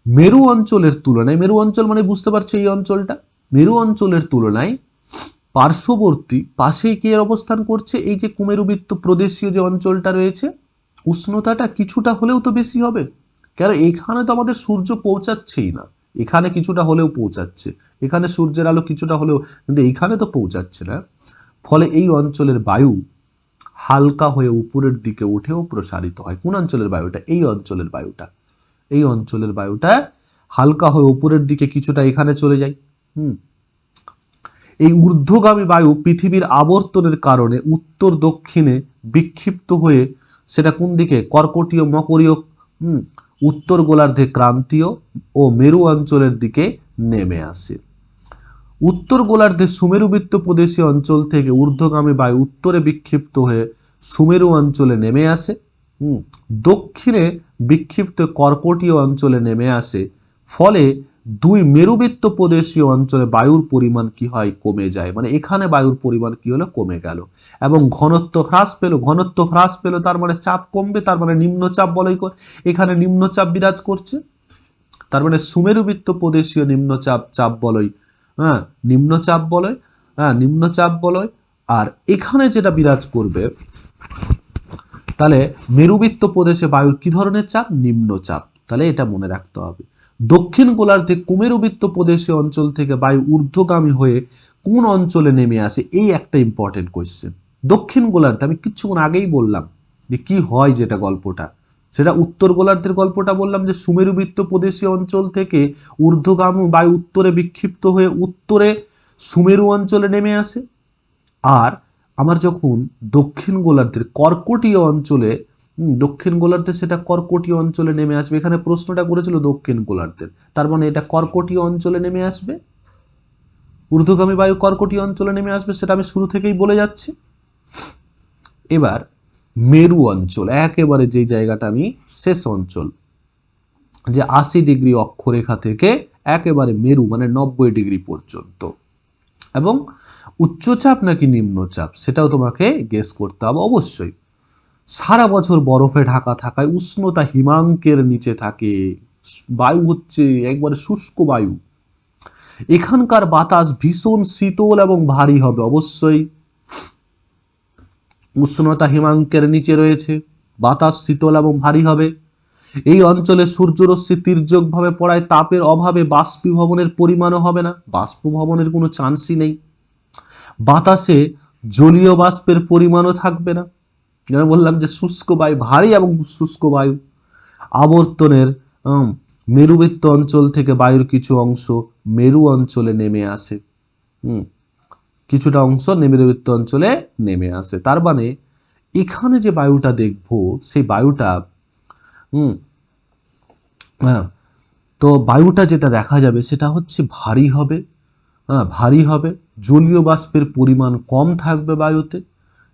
মেরু অঞ্চলের তুলনায়, মেরু অঞ্চল মানে বুঝতে পারছো এই অঞ্চলটা, মেরু অঞ্চলের তুলনায় পার্শ্ববর্তী পাশেই কি এর অবস্থান করছে, এই যে কুমেরুবৃত্ত প্রদেশীয় যে অঞ্চলটা রয়েছে, উষ্ণতাটা কিছুটা হলেও তো বেশি হবে, কারণ এখানে তো আমাদের সূর্য পৌঁছাচ্ছেই না, এখানে কিছুটা হলেও পৌঁছাচ্ছে, এখানে সূর্যের আলো কিছুটা হলেও, কিন্তু এইখানে তো পৌঁছাচ্ছে না। ফলে এই অঞ্চলের বায়ু হালকা হয়ে উপরের দিকে উঠেও প্রসারিত হয়। কোন অঞ্চলের বায়ুটা? এই অঞ্চলের বায়ুটা, এই অঞ্চলের বায়ুটা হালকা হয়ে উপরের দিকে কিছুটা এখানে চলে যায়। এই ঊর্ধ্বগামী বায়ু পৃথিবীর আবর্তনের কারণে উত্তর দক্ষিণে বিক্ষিপ্ত হয়ে সেটা কোন দিকে, কর্কটীয় মকরীয় উত্তর গোলার্ধে ক্রান্তীয় ও মেরু অঞ্চলের দিকে নেমে আসে। উত্তর গোলার্ধের সুমেরুবৃত্ত প্রদেশীয় অঞ্চল থেকে ঊর্ধ্বগামী বায়ু উত্তরে বিক্ষিপ্ত হয়ে সুমেরু অঞ্চলে নেমে আসে, দক্ষিণে বিক্ষিপ্ত কর্কটীয় অঞ্চলে নেমে আসে। ফলে দুই মেরুবৃত্ত প্রদেশীয় অঞ্চলে বায়ুর পরিমাণ কি হয়, কমে যায়, মানে এখানে বায়ুর পরিমাণ কি হলো, কমে গেল, এবং ঘনত্ব হ্রাস পেল, ঘনত্ব হ্রাস পেল তার মানে চাপ কমবে, তার মানে নিম্নচাপ বলয়, এখানে নিম্নচাপ বিরাজ করছে, তার মানে সুমেরুবৃত্ত প্রদেশীয় নিম্নচাপ, চাপ বলয়, নিম্নচাপ বলয়, নিম্নচাপ বলয়। আর এখানে যেটা বিরাজ করবে, তাহলে মেরুবৃত্ত প্রদেশে বায়ুর কি ধরনের চাপ, নিম্নচাপ, তাহলে এটা মনে রাখতে হবে। দক্ষিণ গোলার্ধে কুমেরুবৃত্ত প্রদেশীয় অঞ্চল থেকে বায়ু ঊর্ধ্বগামী হয়ে কোন অঞ্চলে নেমে আসে, এই একটা ইম্পর্টেন্ট কোয়েশ্চেন। দক্ষিণ গোলার্ধে আমি কিছুক্ষণ আগেই বললাম যে কি হয়, যেটা গল্পটা সেটা উত্তর গোলার্ধের গল্পটা বললাম, যে সুমেরুবৃত্ত প্রদেশীয় অঞ্চল থেকে ঊর্ধ্বগামী বায়ু উত্তরে বিক্ষিপ্ত হয়ে উত্তরে সুমেরু অঞ্চলে নেমে আসে। আর আমার যখন দক্ষিণ গোলার্ধের কর্কটীয় অঞ্চলে, দক্ষিণ গোলার্ধে সেটা কর্কটীয় অঞ্চলে নেমে আসবে, এখানে প্রশ্নটা করেছিল দক্ষিণ গোলার্ধের, তার মানে এটা কর্কটীয় অঞ্চলে নেমে আসবে, ঊর্ধ্বগামী বায়ু কর্কটীয় অঞ্চলে নেমে আসবে, সেটা আমি শুরু থেকেই বলে যাচ্ছি। এবার মেরু অঞ্চল, একেবারে যে জায়গাটা আমি শেষ অঞ্চল, যে 80 ডিগ্রি অক্ষরেখা থেকে একেবারে মেরু মানে 90 ডিগ্রি পর্যন্ত, এবং উচ্চচাপ নাকি নিম্নচাপ সেটাও তোমাকে গেস করতে হবে অবশ্যই। সারা বছর বরফে ঢাকা থাকায় উষ্ণতা হিমাঙ্কের নিচে থাকে, বায়ু হচ্ছে একবারে শুষ্ক বায়ু, এখানকার বাতাস ভীষণ শীতল এবং ভারী হবে, অবশ্যই উষ্ণতা হিমাঙ্কের নিচে রয়েছে, বাতাস শীতল এবং ভারী হবে। এই অঞ্চলে সূর্যরশ্মি তির্যকভাবে পড়ায় তাপের অভাবে বাষ্পীভবনের পরিমাণও হবে না, বাষ্পীভবনের কোনো চান্সই নেই। বাতাসে জলীয় বাষ্পের পরিমাণও থাকবে না, যেন বললাম যে শুষ্ক বায়ু, ভারী এবং শুষ্ক বায়ু। আবর্তনের মেরুবৃত্ত অঞ্চল থেকে বায়ুর কিছু অংশ মেরু অঞ্চলে নেমে আসে, কিছুটা অংশ মেরুবৃত্ত অঞ্চলে নেমে আসে। তার মানে এখানে যে বায়ুটা দেখবো, সেই বায়ুটা তো বায়ুটা যেটা দেখা যাবে সেটা হচ্ছে ভারী হবে, ভারী হবে, জলীয় বাষ্পের পরিমাণ কম থাকবে বায়ুতে,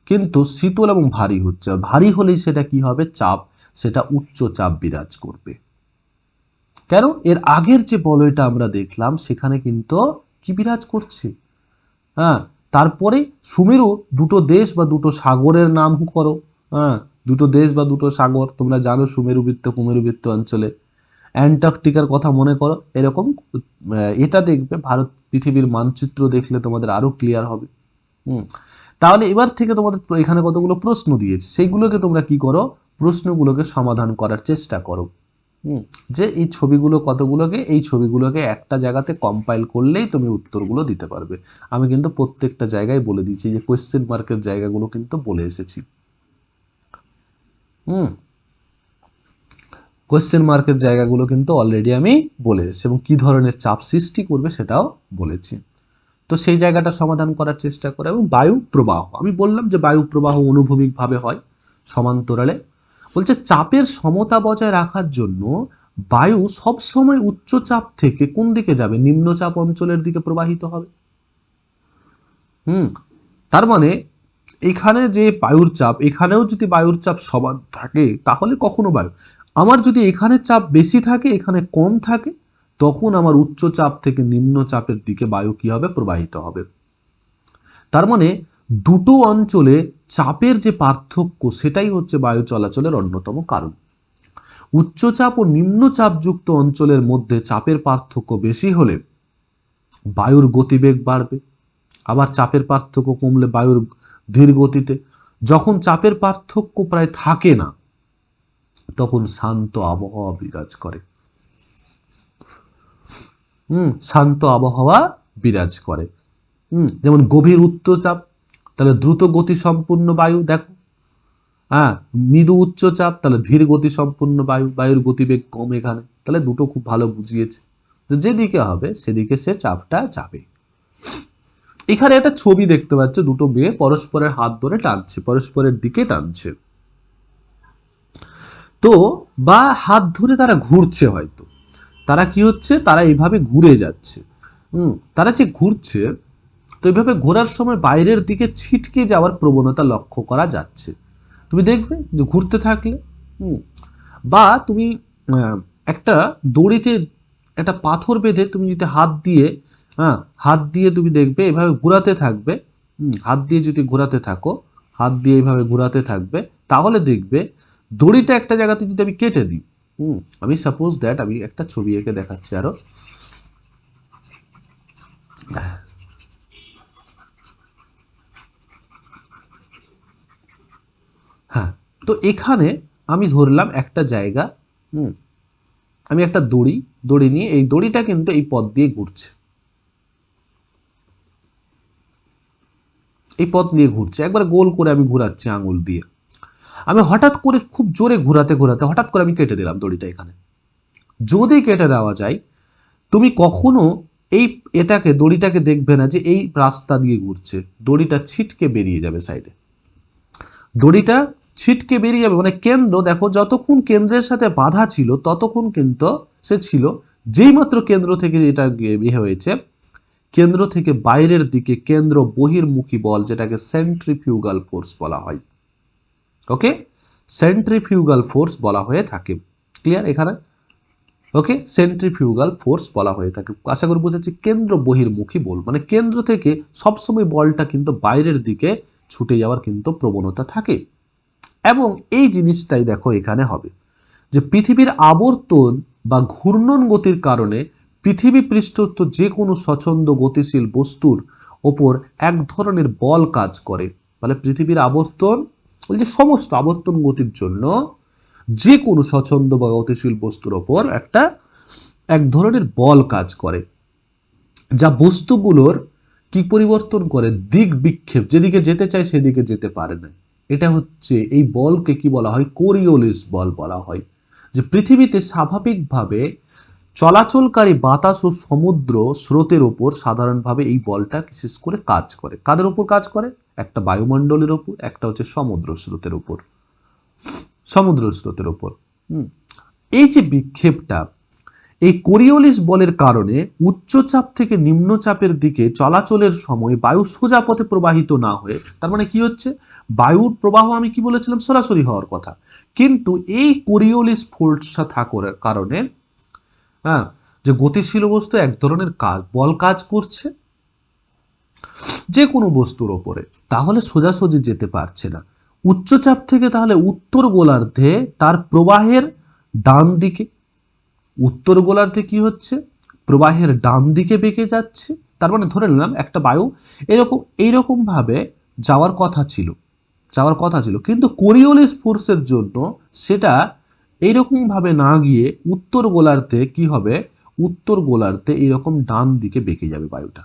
কিন্তু শীতল এবং ভারী হচ্ছে, ভারী হলেই সেটা কি হবে, চাপ, সেটা উচ্চ চাপ বিরাজ করবে। কেন? এর আগের যে বলয়টা আমরা দেখলাম সেখানে কিন্তু কি বিরাজ করছে, তারপরে সুমেরু দুটো দেশ বা দুটো সাগরের নাম করো, দুটো দেশ বা দুটো সাগর তোমরা জানো, সুমেরুবৃত্ত কুমেরুবৃত্ত অঞ্চলে, অ্যান্টার্কটিকার কথা মনে করো, এরকম এটা দেখবে, ভারত পৃথিবীর মানচিত্র দেখলে তোমাদের আরো ক্লিয়ার হবে। তাহলে এবার থেকে তোমাদের এখানে কতগুলো প্রশ্ন দিয়েছে, সেইগুলোকে তোমরা কি করো, প্রশ্নগুলোকে সমাধান করার চেষ্টা করো, যে এই ছবিগুলো কতগুলোকে, এই ছবিগুলোকে একটা জায়গাতে কম্পাইল করলেই তুমি উত্তরগুলো দিতে পারবে। আমি কিন্তু প্রত্যেকটা জায়গায় বলে দিচ্ছি, যে কোয়েশ্চেন মার্কের জায়গাগুলো কিন্তু বলে এসেছি। কোয়েশ্চেন মার্কের জায়গাগুলো কিন্তু অলরেডি আমি বলে এসেছি, এবং কি ধরনের চাপ সৃষ্টি করবে সেটাও বলেছি। তো সেই জায়গাটা সমাধান করার চেষ্টা করে। এবং বায়ু প্রবাহ, আমি বললাম যে বায়ু প্রবাহ অনুভূমিকভাবে হয় সমান্তরালে, বলছে চাপের সমতা বজায় রাখার জন্য বায়ু সবসময় উচ্চ চাপ থেকে কোন দিকে যাবে, নিম্নচাপ অঞ্চলের দিকে প্রবাহিত হবে। তার মানে এখানে যে বায়ুর চাপ, এখানেও যদি বায়ুর চাপ সমান থাকে তাহলে কখনো বায়ু, আমার যদি এখানে চাপ বেশি থাকে এখানে কম থাকে, তখন আমার উচ্চ চাপ থেকে নিম্ন চাপের দিকে বায়ু কি হবে, প্রবাহিত হবে। তার মানে দুটো অঞ্চলে চাপের যে পার্থক্য সেটাই হচ্ছে বায়ু চলাচলের অন্যতম কারণ। উচ্চচাপ ও নিম্নচাপযুক্ত অঞ্চলের মধ্যে চাপের পার্থক্য বেশি হলে বায়ুর গতিবেগ বাড়বে, আবার চাপের পার্থক্য কমলে বায়ুর ধীর গতিতে। যখন চাপের পার্থক্য প্রায় থাকে না তখন শান্ত আবহাওয়া বিরাজ করে। শান্ত আবহাওয়া বিরাজ করে। যেমন গভীর উচ্চচাপ, তাহলে দ্রুত গতি সম্পূর্ণ বায়ু, দেখো। মৃদু উচ্চচাপ, তাহলে ধীর গতি সম্পূর্ণ বায়ু, বায়ুর গতিবেগ কম এখানে। তাহলে দুটো খুব ভালো বুঝিয়েছে, যেদিকে হবে সেদিকে সে চাপটা যাবে। এখানে একটা ছবি দেখতে পাচ্ছ, দুটো মেয়ে পরস্পরের হাত ধরে টানছে, পরস্পরের দিকে টানছে। তো বা হাত ধরে তারা ঘুরছে, হয়তো তারা কি হচ্ছে, তারা এইভাবে ঘুরে যাচ্ছে। তারা যে ঘুরছে, তো এইভাবে ঘোরার সময় বাইরের দিকে ছিটকে যাওয়ার প্রবণতা লক্ষ্য করা যাচ্ছে। তুমি দেখবে যে ঘুরতে থাকলে, বা তুমি একটা দড়িতে একটা পাথর বেঁধে তুমি যদি হাত দিয়ে তুমি দেখবে এভাবে ঘোরাতে থাকবে, হাত দিয়ে যদি ঘোরাতে থাকো, হাত দিয়ে এইভাবে ঘোরাতে থাকবে, তাহলে দেখবে দড়িটা একটা জায়গাতে যদি আমি কেটে দিই, আমি সাপোজ দ্যাট আমি একটা ছবি এঁকে দেখাচ্ছি আরো। হ্যাঁ, তো এখানে আমি ধরলাম একটা জায়গা, আমি একটা দড়ি নিয়ে, এই দড়িটা কিন্তু এই পথ দিয়ে ঘুরছে, এই পথ নিয়ে ঘুরছে, একবার গোল করে আমি ঘুরাচ্ছি আঙুল দিয়ে। আমি হঠাৎ করে খুব জোরে ঘুরাতে ঘুরাতে হঠাৎ করে আমি কেটে দিলাম দড়িটা। এখানে যদি কেটে দেওয়া যায়, তুমি কখনো দড়িটাকে দেখবে না যে এই রাস্তা দিয়ে ঘুরছে, দড়িটা ছিটকে বেরিয়ে যাবে সাইডে, দড়িটা ছিটকে বেরিয়ে যাবে। মানে কেন্দ্র দেখো, যতক্ষণ কেন্দ্রের সাথে বাধা ছিল ততক্ষণ কিন্তু সে ছিল, যেই মাত্র কেন্দ্র থেকে এটা হয়েছে, কেন্দ্র থেকে বাইরের দিকে কেন্দ্র বহির্মুখী বল, যেটাকে সেন্ট্রিফিউগাল ফোর্স বলা হয়। ওকে, সেন্ট্রিফিউগাল ফোর্স বলা হয়ে থাকে। ক্লিয়ার এখানে? ওকে, সেন্ট্রিফিউগাল ফোর্স বলা হয়ে থাকে। আশা করি বুঝেছি। কেন্দ্র বহির্মুখী বল মানে কেন্দ্র থেকে সবসময় বলটা কিন্তু বাইরের দিকে ছুটে যাওয়ার কিন্তু প্রবণতা থাকে। এবং এই জিনিসটাই দেখো এখানে হবে যে পৃথিবীর আবর্তন বা ঘূর্ণন গতির কারণে পৃথিবী পৃষ্ঠস্থ যে কোনো স্বচ্ছন্দ গতিশীল বস্তুর ওপর এক ধরনের বল কাজ করে। মানে পৃথিবীর আবর্তন, ওই যে সমস্ত আবর্তন গতির জন্য যে কোনো স্বচ্ছন্দ বা গতিশীল বস্তুর ওপর এক ধরনের বল কাজ করে, যা বস্তুগুলোর কি পরিবর্তন করে, দিক বিক্ষেপ, যেদিকে যেতে চায় সেদিকে যেতে পারে না। এটা হচ্ছে, এই বলকে কি বলা হয়, কোরিওলিস বল বলা হয়। যে পৃথিবীতে স্বাভাবিকভাবে চলাচলকারী বাতাস ও সমুদ্র স্রোতের ওপর সাধারণভাবে এই বলটা বিশেষ করে কাজ করে। কাদের উপর কাজ করে? একটা বায়ুমণ্ডলের উপর, একটা হচ্ছে সমুদ্র স্রোতের উপর, সমুদ্র স্রোতের উপর। এই যে বিক্ষেপটা, এই কোরিওলিস বলের কারণে উচ্চচাপ থেকে নিম্নচাপের দিকে চলাচলের সময় বায়ু সোজা পথে প্রবাহিত না হয়ে, তার মানে কি হচ্ছে, বায়ুর প্রবাহ আমি কি বলেছিলাম, সরাসরি হওয়ার কথা, কিন্তু এই কোরিওলিস ফোর্সটা থাকার কারণে যে গতিশীল বস্তু এক ধরনের বল কাজ করছে যে কোনো বস্তুর ওপরে, তাহলে সোজাসুজি যেতে পারছে না। উচ্চচাপ থেকে তাহলে উত্তর গোলার্ধে তার প্রবাহের ডান দিকে, উত্তর গোলার্ধে কি হচ্ছে, প্রবাহের ডান দিকে বেঁকে যাচ্ছে। তার মানে ধরে নিলাম একটা বায়ু এইরকম ভাবে যাওয়ার কথা ছিল, কিন্তু কোরিওলিস ফোর্সের জন্য সেটা এইরকম ভাবে না গিয়ে উত্তর গোলার্ধে কি হবে, উত্তর গোলার্ধে এইরকম ডান দিকে বেঁকে যাবে বায়ুটা।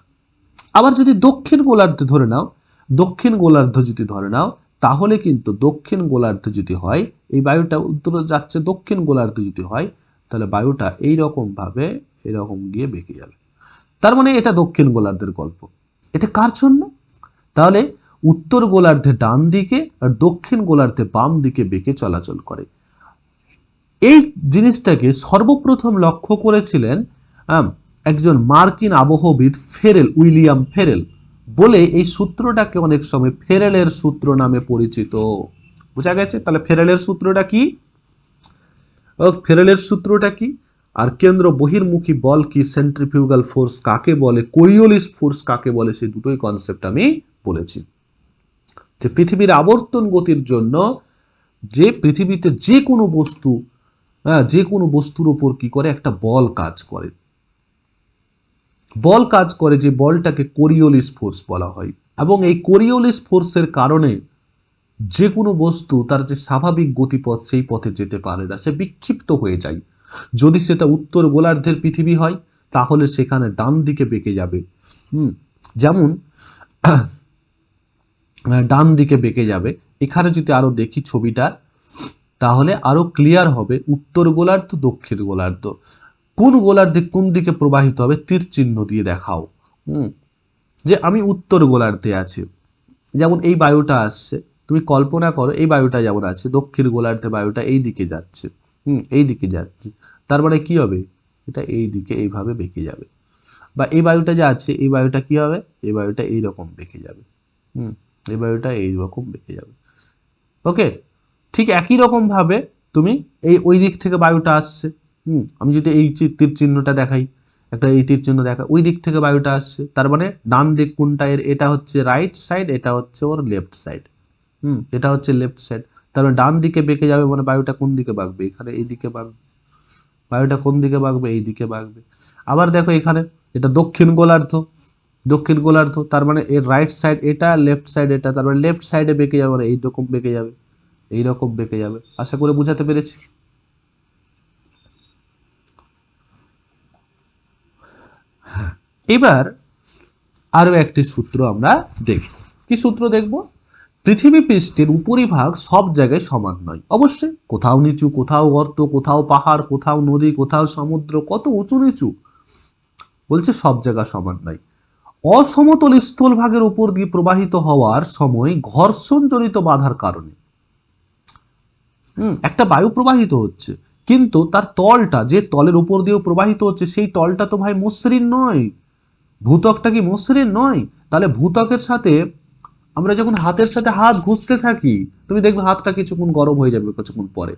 আবার যদি দক্ষিণ গোলার্ধে যদি ধরে নাও, তাহলে কিন্তু দক্ষিণ গোলার্ধে যদি হয়, এই বায়ুটা উত্তরে যাচ্ছে, দক্ষিণ গোলার্ধে যদি হয়, তাহলে বায়ুটা এইরকম ভাবে এরকম গিয়ে বেঁকে যাবে। তার মানে এটা দক্ষিণ গোলার্ধের গল্প। এটা কার জন্য? তাহলে উত্তর গোলার্ধে ডান দিকে আর দক্ষিণ গোলার্ধে বাম দিকে বেঁকে চলাচল করে। এই জিনিসটাকে সর্বপ্রথম লক্ষ্য করেছিলেন একজন মার্কিন আবহবিদ উইলিয়াম ফেরেল বলে, এই সূত্রটাকে অনেক সময় ফেরেলের সূত্র নামে পরিচিত। বোঝা গেছে? তাহলে ফেরেলের সূত্রটা কি, আর কেন্দ্র বহির্মুখী বল কি, সেন্ট্রিফিউগাল ফোর্স কাকে বলে, কোরিওলিস ফোর্স কাকে বলে, সেই দুটোই কনসেপ্ট আমি বলেছি। যে পৃথিবীর আবর্তন গতির জন্য যে পৃথিবীতে যে কোনো বস্তু যে কোনো বস্তুর উপর কি করে, একটা বল কাজ করে। বল কাজ করে, যে বলটাকে কোরিওলিস ফোর্স বলা হয়। এবং এই কোরিওলিস ফোর্সের কারণে যে কোনো বস্তু তার যে স্বাভাবিক গতিপথ সেই পথে যেতে পারে না, সে বিক্ষিপ্ত হয়ে যায়। যদি সেটা উত্তর গোলার্ধের পৃথিবী হয় তাহলে সেখানে ডান দিকে বেঁকে যাবে। যেমন ডান দিকে বেঁকে যাবে। এখানে যদি আরো দেখি ছবিটা, তাহলে আরো ক্লিয়ার হবে উত্তর গোলার্ধ দক্ষিণ গোলার্ধ কোন গোলার্ধে কোন দিকে প্রবাহিত হবে তীর চিহ্ন দিয়ে দেখাও। যে আমি উত্তর গোলার্ধে আছি, যেমন এই বায়ুটা আসছে, তুমি কল্পনা করো এই বায়ুটা যেমন আছে, দক্ষিণ গোলার্ধে বায়ুটা এই দিকে যাচ্ছে, এই দিকে যাচ্ছে, তার মানে কি হবে, এটা এই দিকে এইভাবে বেঁকে যাবে। বা এই বায়ুটা যে আছে, এই বায়ুটা কি হবে, এই বায়ুটা এইরকম বেঁকে যাবে। এই বায়ুটা এইরকম বেঁকে যাবে। ওকে, ঠিক একই রকম ভাবে তুমি এই ওই দিক থেকে বায়ুটা আসছে, আমি যদি এই তীর চিহ্নটা দেখাই, একটা এই তীর চিহ্ন দেখা, ওই দিক থেকে বায়ুটা আসছে, তার মানে ডান দিক কোনটা এর, এটা হচ্ছে রাইট সাইড, এটা হচ্ছে ওর লেফট সাইড। এটা হচ্ছে লেফট সাইড, তার মানে ডান দিকে বেঁকে যাবে, মানে বায়ুটা কোন দিকে বাঁকবে, এখানে এই দিকে বাঁকবে। বায়ুটা কোন দিকে বাঁকবে, এই দিকে বাঁকবে। আবার দেখো এখানে এটা দক্ষিণ গোলার্ধ, দক্ষিণ গোলার্ধ, তার মানে এর রাইট সাইড এটা, লেফট সাইড এটা, তার মানে লেফট সাইডে বেঁকে যাবে, মানে এইরকম বেঁকে যাবে, এইরকম বেঁকে যাবে। আশা করে বুঝাতে পেরেছি। এবার আরো একটি সূত্র আমরা দেখব। কি সূত্র দেখব? পৃথিবী পৃষ্ঠের উপরিভাগ সব জায়গায় সমান নয়। অবশ্যই কোথাও নিচু, কোথাও গর্ত, কোথাও পাহাড়, কোথাও নদী, কোথাও সমুদ্র, কত উঁচু নিচু, বলছে সব জায়গা সমান নয়। অসমতল স্থলভাগের উপর দিয়ে প্রবাহিত হওয়ার সময় ঘর্ষণজনিত বাধার কারণে একটা বায়ু প্রবাহিত হচ্ছে, কিন্তু তার তলটা, যে তলের উপর দিয়েও প্রবাহিত হচ্ছে, সেই তলটা তো ভাই মসৃণ নয়। ভূত্বকটা কি মসৃণ নয়? তাহলে ভূত্বকের সাথে আমরা যখন হাতের সাথে হাত ঘষতে থাকি, তুমি দেখবে হাতটা কিছুক্ষণ গরম হয়ে যাবে কিছুক্ষণ পরে।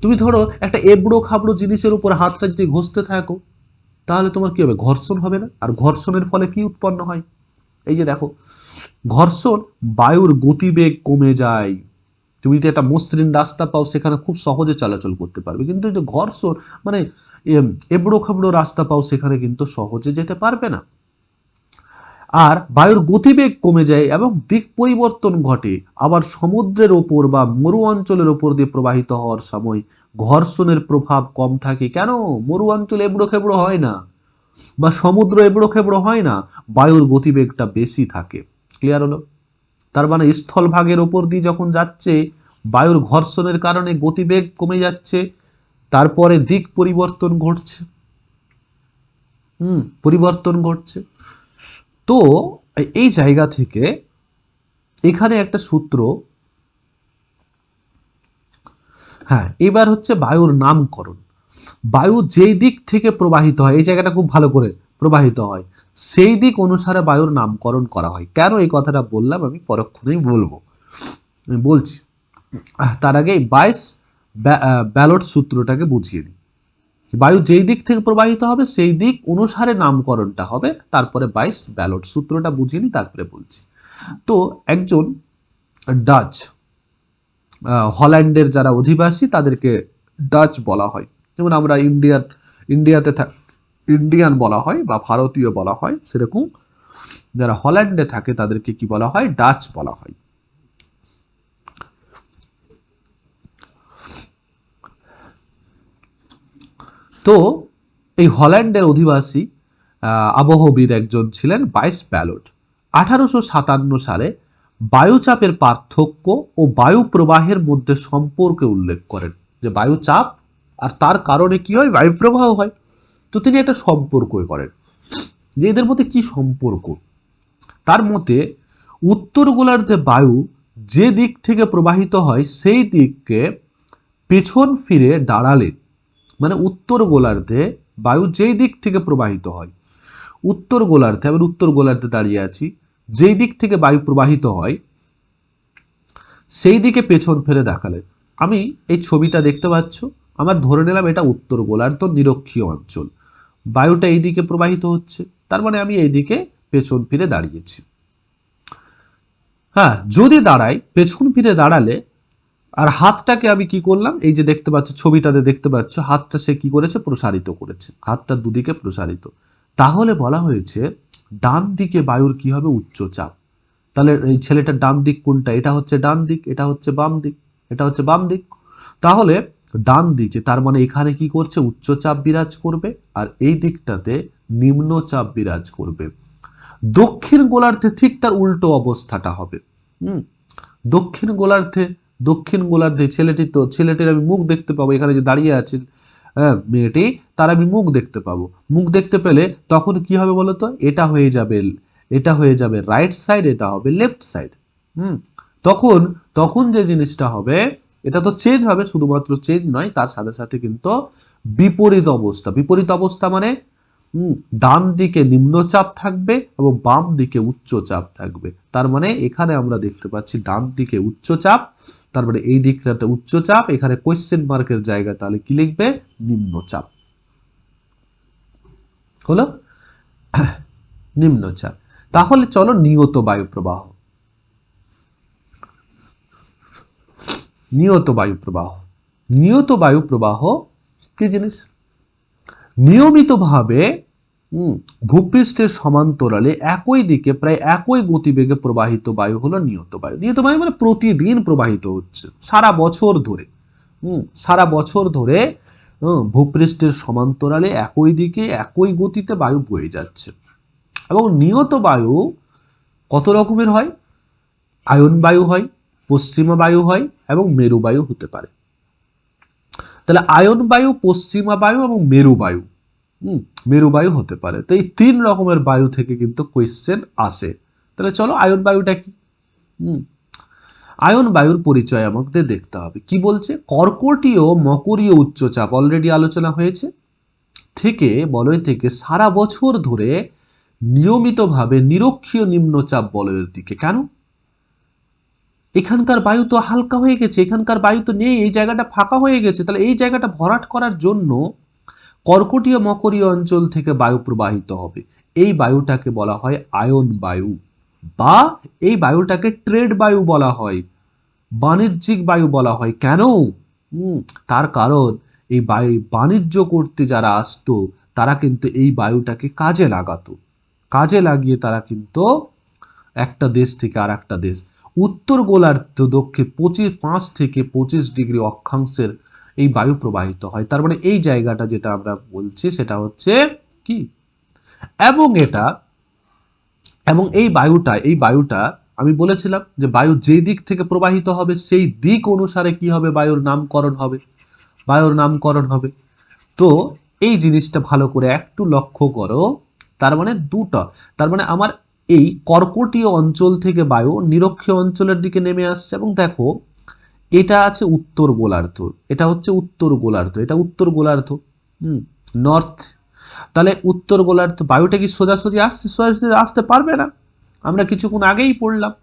তুমি ধরো একটা এবড়ো খাবড়ো জিনিসের উপর হাতটা যদি ঘষতে থাকো, তাহলে তোমার কি হবে, ঘর্ষণ হবে না? আর ঘর্ষণের ফলে কি উৎপন্ন হয়? এই যে দেখো, ঘর্ষণ, বায়ুর গতিবেগ কমে যায়। তুমি যদি একটা মসৃণ রাস্তা পাও সেখানে খুব সহজে চলাচল করতে পারবে, কিন্তু যে ঘর্ষণ মানে এবড়ো খাবড়ো রাস্তা পাও সেখানে কিন্তু সহজে যেতে পারবে না। আর বায়ুর গতিবেগ কমে যায় এবং দিক পরিবর্তন ঘটে। আবার সমুদ্রের ওপর বা মরু অঞ্চলের ওপর দিয়ে প্রবাহিত হওয়ার সময় ঘর্ষণের প্রভাব কম থাকে। কেন? মরু অঞ্চল এবড়ো খেবড়ো হয় না, বা সমুদ্র এবড়ো খেবড়ো হয় না, বায়ুর গতিবেগটা বেশি থাকে। ক্লিয়ার হলো? তার মানে স্থলভাগের ওপর দিয়ে যখন যাচ্ছে, বায়ুর ঘর্ষণের কারণে গতিবেগ কমে যাচ্ছে, তারপরে দিক পরিবর্তন ঘটছে। পরিবর্তন ঘটছে। তো এই জায়গা থেকে এখানে একটা সূত্র, এবার হচ্ছে বায়ুর নামকরণ। বায়ু যেই দিক থেকে প্রবাহিত হয়, এই জায়গাটা খুব ভালো করে, প্রবাহিত হয় সেই দিক অনুসারে বায়ুর নামকরণ করা হয়। কেন এই কথাটা বললাম আমি পরক্ষণেই বলবো, আমি বলছি। তার আগে 22 ব্যালট সূত্রটাকে বুঝিয়ে দিই। বায়ু যেই দিক থেকে প্রবাহিত হবে সেই দিক অনুসারে নামকরণটা হবে, তারপরে 22 ব্যালট সূত্রটা বুঝিয়ে নিই, তারপরে বলছি। তো একজন ডাচ, হল্যান্ডের যারা অধিবাসী তাদেরকে ডাচ বলা হয়, যেমন আমরা ইন্ডিয়াতে ইন্ডিয়ান বলা হয় বা ভারতীয় বলা হয়, সেরকম যারা হল্যান্ডে থাকে তাদেরকে কি বলা হয়, ডাচ বলা হয়। তো এই হল্যান্ডের অধিবাসী আবহবিদ একজন ছিলেন 22 ব্যালট। 1857 সালে বায়ুচাপের পার্থক্য ও বায়ু প্রবাহের মধ্যে সম্পর্কে উল্লেখ করেন, যে বায়ুচাপ আর তার কারণে কি হয়, বায়ু প্রবাহ হয়। তো তিনি একটা সম্পর্ক করেন, যে এদের মধ্যে কি সম্পর্ক। তার মতে উত্তর গোলার্ধে বায়ু যে দিক থেকে প্রবাহিত হয় সেই দিককে পেছন ফিরে দাঁড়ালে, মানে উত্তর গোলার্ধে বায়ু যেই দিক থেকে প্রবাহিত হয়, উত্তর গোলার্ধে, আমি উত্তর গোলার্ধে দাঁড়িয়ে আছি, যেই দিক থেকে বায়ু প্রবাহিত হয় সেই দিকে পেছন ফিরে দেখালে, আমি এই ছবিটা দেখতে পাচ্ছ, আমার ধরে নিলাম এটা উত্তর গোলার্ধ নিরক্ষীয় অঞ্চল, বায়ুটা এই দিকে প্রবাহিত হচ্ছে, তার মানে আমি এই দিকে পেছন ফিরে দাঁড়িয়েছি। যদি দাঁড়াই, পেছন ফিরে দাঁড়ালে আর হাতটাকে আমি কি করলাম, এই যে দেখতে পাচ্ছ ছবিটাতে দেখতে পাচ্ছ হাতটা সে কি করেছে, প্রসারিত করেছে, হাতটা দুদিকে প্রসারিত। তাহলে বলা হয়েছে ডান দিকে বায়ুর কি হবে, উচ্চচাপ। তাহলে এই ছেলেটার ডান দিক কোনটা, এটা হচ্ছে ডান দিক, এটা হচ্ছে বাম দিক, এটা হচ্ছে বাম দিক। তাহলে ডান দিকে তার মানে এখানে কি করছে, উচ্চচাপ বিরাজ করবে, আর এই দিকটাতে নিম্নচাপ বিরাজ করবে। দক্ষিণ গোলার্ধে ঠিক তার উল্টো অবস্থাটা হবে। হুম দক্ষিণ গোলার্ধে, দক্ষিণ গোলার্ধে ছেলেটির আমি মুখ দেখতে পাবো, এখানে যে দাঁড়িয়ে আছে মেয়েটি, তার আমি মুখ দেখতে পাবো। মুখ দেখতে পেলে তখন কি হবে বলতো, এটা হয়ে যাবে রাইট সাইড, এটা হবে লেফট সাইড। হুম তখন তখন যে জিনিসটা হবে, এটা তো চেঞ্জ হবে, শুধুমাত্র চেঞ্জ নয়, তার সাথে সাথে কিন্তু বিপরীত অবস্থা। বিপরীত অবস্থা মানে ডান দিকে নিম্নচাপ থাকবে এবং বাম দিকে উচ্চচাপ থাকবে। তার মানে এখানে আমরা দেখতে পাচ্ছি ডান দিকে উচ্চচাপ, তার মানে এই দিকটাতে উচ্চচাপ, এখানে কোয়েশ্চেন মার্কের জায়গা, তাহলে কি লিখবে, নিম্নচাপ। হলো নিম্নচাপ। তাহলে চলো নিয়ত বায়ু প্রবাহ, নিয়ত বায়ু প্রবাহ, নিয়ত বায়ু প্রবাহ কি জিনিস, নিয়মিতভাবে ভূপৃষ্ঠের সমান্তরালে একই দিকে প্রায় একই গতিবেগে প্রবাহিত বায়ু হলো নিয়ত বায়ু। নিয়ত বায়ু মানে প্রতিদিন প্রবাহিত হচ্ছে সারা বছর ধরে, সারা বছর ধরে ভূপৃষ্ঠের সমান্তরালে একই দিকে একই গতিতে বায়ু বয়ে যাচ্ছে। এবং নিয়ত বায়ু কত রকমের হয়, আয়ন বায়ু হয়, পশ্চিমা বায়ু হয় এবং মেরু বায়ু হতে পারে। তাহলে আয়ন বায়ু, পশ্চিমা বায়ু এবং মেরু বায়ু, মেরু বায়ু হতে পারে। তো এই 3 রকমের বায়ু থেকে কিন্তু কোয়েশ্চেন আসে। তাহলে চলো আয়ন বায়ুটা কি, আয়ন বায়ুর পরিচয় আমাদের দেখতে হবে। কি বলছে, কর্কটীয় মকরীয় উচ্চচাপ অলরেডি আলোচনা হয়েছে, থেকে বলয় থেকে সারা বছর ধরে নিয়মিতভাবে নিরক্ষীয় নিম্নচাপ বলয়ের দিকে। কেন, এখানকার বায়ু তো হালকা হয়ে গেছে, এখানকার বায়ু তো নেই, এই জায়গাটা ফাঁকা হয়ে গেছে, তাহলে এই জায়গাটা ভরাট করার জন্য কর্কটীয় মকরীয় অঞ্চল থেকে বায়ু প্রবাহিত হবে। এই বায়ুটাকে বলা হয় আয়ন বায়ু, বা এই বায়ুটাকে ট্রেড বায়ু বলা হয়, বাণিজ্যিক বায়ু বলা হয়। কেন, তার কারণ এই বায়ু বাণিজ্য করতে যারা আসতো, তারা কিন্তু এই বায়ুটাকে কাজে লাগাতো, কাজে লাগিয়ে তারা কিন্তু একটা দেশ থেকে আর একটা দেশ, উত্তর গোলার্ধ দক্ষিণ 5 থেকে 25 ডিগ্রি অক্ষাংশের এই বায়ু প্রবাহিত হয়। তার মানে এই জায়গাটা যেটা আমরা বলছি সেটা হচ্ছে কি, এবং এটা, এবং এই বায়ুটা আমি বলেছিলাম যে বায়ু যে দিক থেকে প্রবাহিত হবে সেই দিক অনুসারে কি হবে, বায়ুর নামকরণ হবে, বায়ুর নামকরণ হবে। তো এই জিনিসটা ভালো করে একটু লক্ষ্য করো। তার মানে দুটো, তার মানে আমার এই কর্কটীয় অঞ্চল থেকে বায়ু নিরক্ষীয় অঞ্চলের দিকে নেমে আসছে, এবং দেখো এটা আছে উত্তর গোলার্ধ, এটা হচ্ছে উত্তর গোলার্ধ, এটা উত্তর গোলার্ধ, নর্থ। তাহলে উত্তর গোলার্ধ বায়ুটা কি সোজাসুজি আসছে, সোজাসুজি আসতে পারবে না। আমরা কিছুক্ষণ আগেই পড়লাম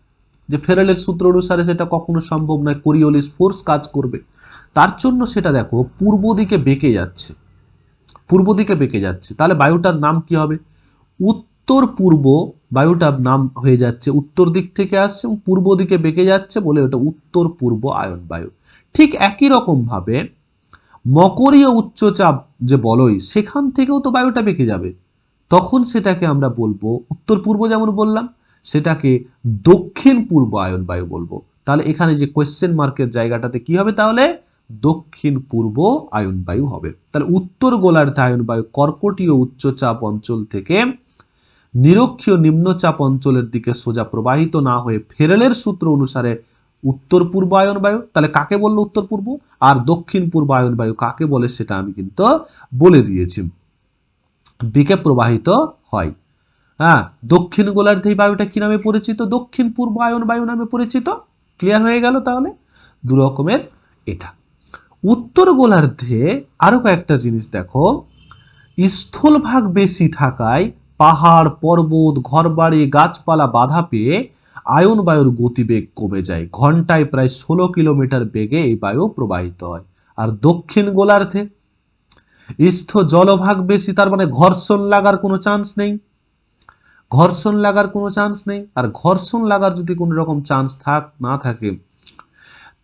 যে ফেরেলের সূত্র অনুসারে সেটা কখনো সম্ভব নয়, কোরিওলিস ফোর্স কাজ করবে। তার জন্য সেটা দেখো পূর্ব দিকে বেঁকে যাচ্ছে, পূর্ব দিকে বেঁকে যাচ্ছে। তাহলে বায়ুটার নাম কি হবে, উত্তর পূর্ব, বায়ুটার নাম হয়ে যাচ্ছে, উত্তর দিক থেকে আসছে এবং পূর্ব দিকে বেঁকে যাচ্ছে বলে ওটা উত্তর পূর্ব আয়ন বায়ু। ঠিক একই রকম ভাবে মকরীয় উচ্চচাপ যে বলয়, সেখান থেকেও তো বায়ুটা বেঁকে যাবে, তখন সেটাকে আমরা বলবো উত্তর পূর্ব, যেমন বললাম সেটাকে দক্ষিণ পূর্ব আয়ন বায়ু বলবো। তাহলে এখানে যে কোয়েশ্চেন মার্কের জায়গাটাতে কি হবে, তাহলে দক্ষিণ পূর্ব আয়ন বায়ু হবে। তাহলে উত্তর গোলার্ধে আয়ন বায়ু কর্কটীয় উচ্চচাপ অঞ্চল থেকে নিরক্ষীয় নিম্নচাপ অঞ্চলের দিকে সোজা প্রবাহিত না হয়ে ফেরেলের সূত্র অনুসারে উত্তর পূর্ব আয়ন বায়ু। তাহলে কাকে বললো উত্তর পূর্ব, আর দক্ষিণ পূর্ব আয়ন বায়ু কাকে বলে সেটা আমি কিন্তু বলে দিয়েছি, দিকে প্রবাহিত হয়। হ্যাঁ, দক্ষিণ গোলার্ধে এই বায়ুটা কি নামে পরিচিত, দক্ষিণ পূর্ব আয়ন বায়ু নামে পরিচিত। ক্লিয়ার হয়ে গেল তাহলে দু রকমের এটা। উত্তর গোলার্ধে আরো কয়েকটা জিনিস দেখো, স্থলভাগ বেশি থাকায় পাহাড় পর্বত ঘরবাড়ি গাছপালা বাধা পেয়ে আয়ন বায়ুর গতিবেগ কমে যায়, ঘন্টায় প্রায় 16 কিলোমিটার বেগে এই বায়ু প্রবাহিত হয়। আর দক্ষিণ গোলার্ধে স্থ জলভাগ বেশি, তার মানে ঘর্ষণ লাগার কোনো চান্স নেই, ঘর্ষণ লাগার কোনো চান্স নেই। আর ঘর্ষণ লাগার যদি কোনো রকম চান্স না থাকে,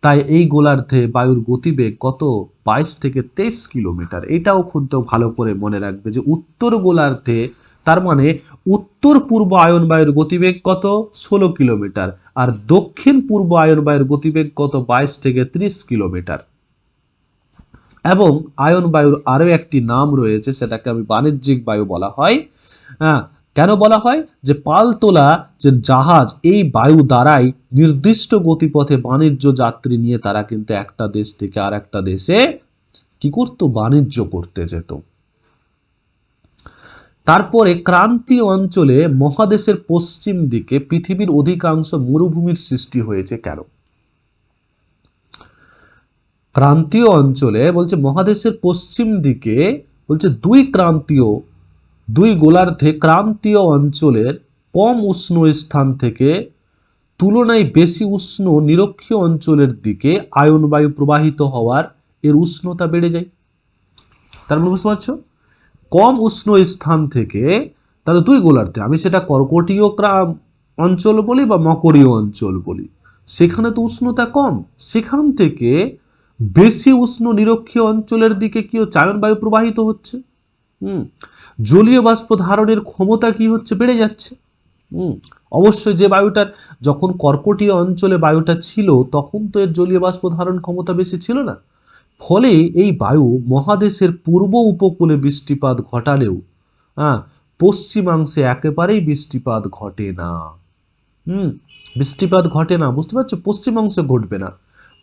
তাই এই গোলার্ধে বায়ুর গতিবেগ কত 22 থেকে 23 কিলোমিটার। এটাও কিন্তু ভালো করে মনে রাখবে যে উত্তর গোলার্ধে, তার মানে উত্তর পূর্ব আয়ন বায়ুর গতিবেগ কত 16 কিলোমিটার, আর দক্ষিণ পূর্ব আয়ন বায়ুর গতিবেগ কত 22 থেকে 30 কিলোমিটার। এবং আয়ন বায়ুর আরো একটি নাম রয়েছে, সেটাকে আমি বাণিজ্যিক বায়ু বলা হয়। হ্যাঁ, কেন বলা হয়? যে পালতোলা যে জাহাজ এই বায়ু দ্বারাই নির্দিষ্ট গতিপথে বাণিজ্য যাত্রী নিয়ে তারা কিন্তু একটা দেশ থেকে আর একটা দেশে কি করতো, বাণিজ্য করতে যেত। তারপরে ক্রান্তীয় অঞ্চলে মহাদেশের পশ্চিম দিকে পৃথিবীর অধিকাংশ মরুভূমির সৃষ্টি হয়েছে কেন? ক্রান্তীয় অঞ্চলে বলছে মহাদেশের পশ্চিম দিকে, বলছে দুই গোলার্ধে ক্রান্তীয় অঞ্চলের কম উষ্ণ স্থান থেকে তুলনায় বেশি উষ্ণ নিরক্ষীয় অঞ্চলের দিকে আয়ন বায়ু প্রবাহিত হওয়ার এর উষ্ণতা বেড়ে যায়। তার মানে বুঝতে পারছো, কম উষ্ণ স্থান থেকে, তাহলে দুই গোলার্ধে, আমি সেটা কর্কটীয় অঞ্চল বলি বা মকরীয় অঞ্চল বলি, সেখানে তো উষ্ণতা কম, সেখান থেকে বেশি উষ্ণ নিরক্ষীয় অঞ্চলের দিকে কি হচ্ছে, আয়ন বায়ু প্রবাহিত হচ্ছে। জলীয় বাষ্প ধারণের ক্ষমতা কি হচ্ছে, বেড়ে যাচ্ছে। অবশ্যই যে বায়ুটার, যখন কর্কটীয় অঞ্চলে বায়ুটা ছিল তখন তো এর জলীয় বাষ্প ধারণ ক্ষমতা বেশি ছিল না, ফলে এই বায়ু মহাদেশের পূর্ব উপকূলে বৃষ্টিপাত ঘটালেও পশ্চিমাংশে একেবারেই বৃষ্টিপাত ঘটে না। বৃষ্টিপাত ঘটে না, বুঝতে পারছো, পশ্চিমাংশে ঘটবে না।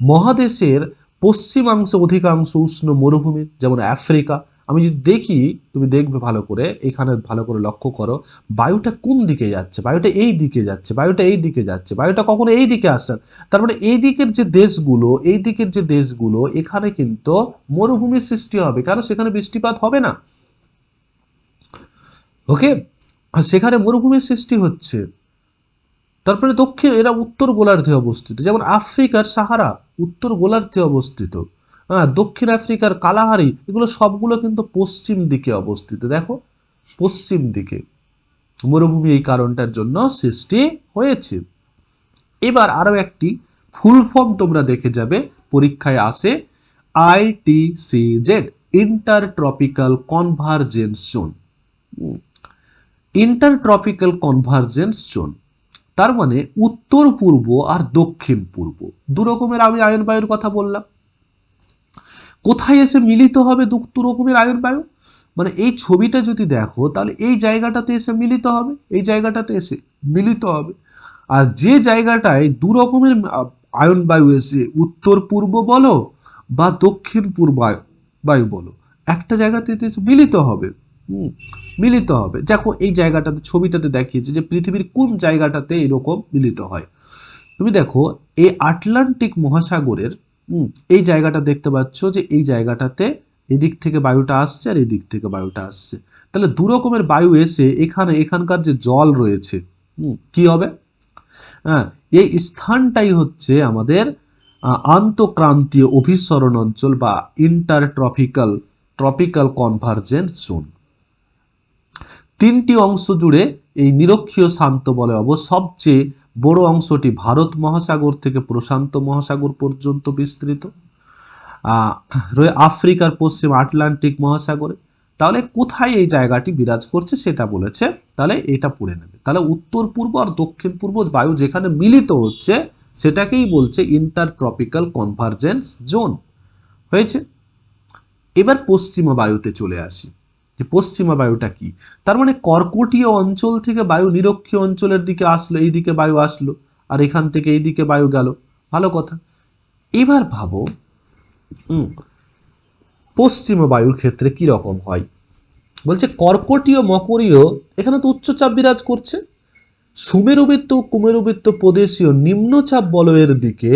মহাদেশের পশ্চিমাংশে অধিকাংশ উষ্ণ মরুভূমি, যেমন আফ্রিকা। আমি যদি দেখি, তুমি দেখবে ভালো করে, এখানে ভালো করে লক্ষ্য করো, বায়ুটা কোন দিকে যাচ্ছে, বায়ুটা এই দিকে যাচ্ছে, বায়ুটা এই দিকে যাচ্ছে, বায়ুটা কখনো এই দিকে আসছে। তার মানে এই দিকের যে দেশগুলো এখানে কিন্তু মরুভূমির সৃষ্টি হবে, কারণ সেখানে বৃষ্টিপাত হবে না। ওকে, সেখানে মরুভূমির সৃষ্টি হচ্ছে। তারপরে দক্ষিণ, এরা উত্তর গোলার্ধে অবস্থিত, যেমন আফ্রিকার সাহারা উত্তর গোলার্ধে অবস্থিত। দক্ষিণ আফ্রিকার কালাহারি, এগুলো সবগুলো কিন্তু পশ্চিম দিকে অবস্থিত। দেখো, পশ্চিম দিকে মরুভূমি এই কারণটার জন্য সৃষ্টি হয়েছে। এবার আরো একটি ফুল ফর্ম তোমরা দেখে যাবে, পরীক্ষায় আসে, ITCZ, inter tropical convergence zone. Inter tropical convergence zone, তার মানে উত্তর পূর্ব আর দক্ষিণ পূর্ব দু রকমের আমি আয়ন বায়ুর কথা বললাম। কোথায় এসে মিলিত হবে দু রকমের আয়ন বায়ু? মানে এই ছবিটা যদি দেখো, তাহলে এই জায়গাটাতে এসে মিলিত হবে, এই জায়গাটাতে এসে মিলিত হবে। আর যে জায়গাটায় দু রকমের আয়ন বায়ু এসে, উত্তর পূর্ব বলো বা দক্ষিণ পূর্ব বায়ু বলো, একটা জায়গাতে এসে মিলিত হবে। মিলিত হবে। দেখো এই জায়গাটাতে, ছবিটাতে দেখিয়েছে যে পৃথিবীর কোন জায়গাটাতে এরকম মিলিত হয়। তুমি দেখো এই আটলান্টিক মহাসাগরের এই জায়গাটা দেখতে পাচ্ছ, যে এই জায়গাটাতে এদিক থেকে বায়ুটা আসছে আর এদিক থেকে বায়ুটা আসছে। তাহলে দু রকমের বায়ু এসে এখানকার যে জল রয়েছে কি হবে, এই স্থানটাই হচ্ছে আমাদের আন্তঃক্রান্তীয় অভিসরণ অঞ্চল বা ইন্টার ট্রপিক্যাল কনভারজেন্স জোন। তিনটি অংশ জুড়ে এই নিরক্ষীয় শান্ত বলয় সবচেয়ে বড় অংশটি ভারত মহাসাগর থেকে প্রশান্ত মহাসাগর পর্যন্ত বিস্তৃত, আফ্রিকার পশ্চিম আটলান্টিক মহাসাগরে। তাহলে কোথায় এই জায়গাটি বিরাজ করছে সেটা বলেছে, তাহলে এটা পড়ে নেবে। তাহলে উত্তর পূর্ব আর দক্ষিণ পূর্ব বায়ু যেখানে মিলিত হচ্ছে সেটাকেই বলছে ইন্টার ট্রপিক্যাল কনভারজেন্স জোন। হয়েছে। এবার পশ্চিমা বায়ুতে চলে আসি, যে পশ্চিমা বায়ুটা কি। তার মানে কর্কটীয় অঞ্চল থেকে বায়ু নিরক্ষীয় অঞ্চলের দিকে আসলো, এই দিকে বায়ু আসলো, আর এখান থেকে এই দিকে বায়ু গেল, ভালো কথা। এবার ভাবো পশ্চিমা বায়ুর ক্ষেত্রে কি রকম হয়। বলছে কর্কটীয় মকরীয়, এখানে তো উচ্চচাপ বিরাজ করছে, সুমেরুবৃত্ত কুমেরুবৃত্ত প্রদেশীয় নিম্নচাপ বলয়ের দিকে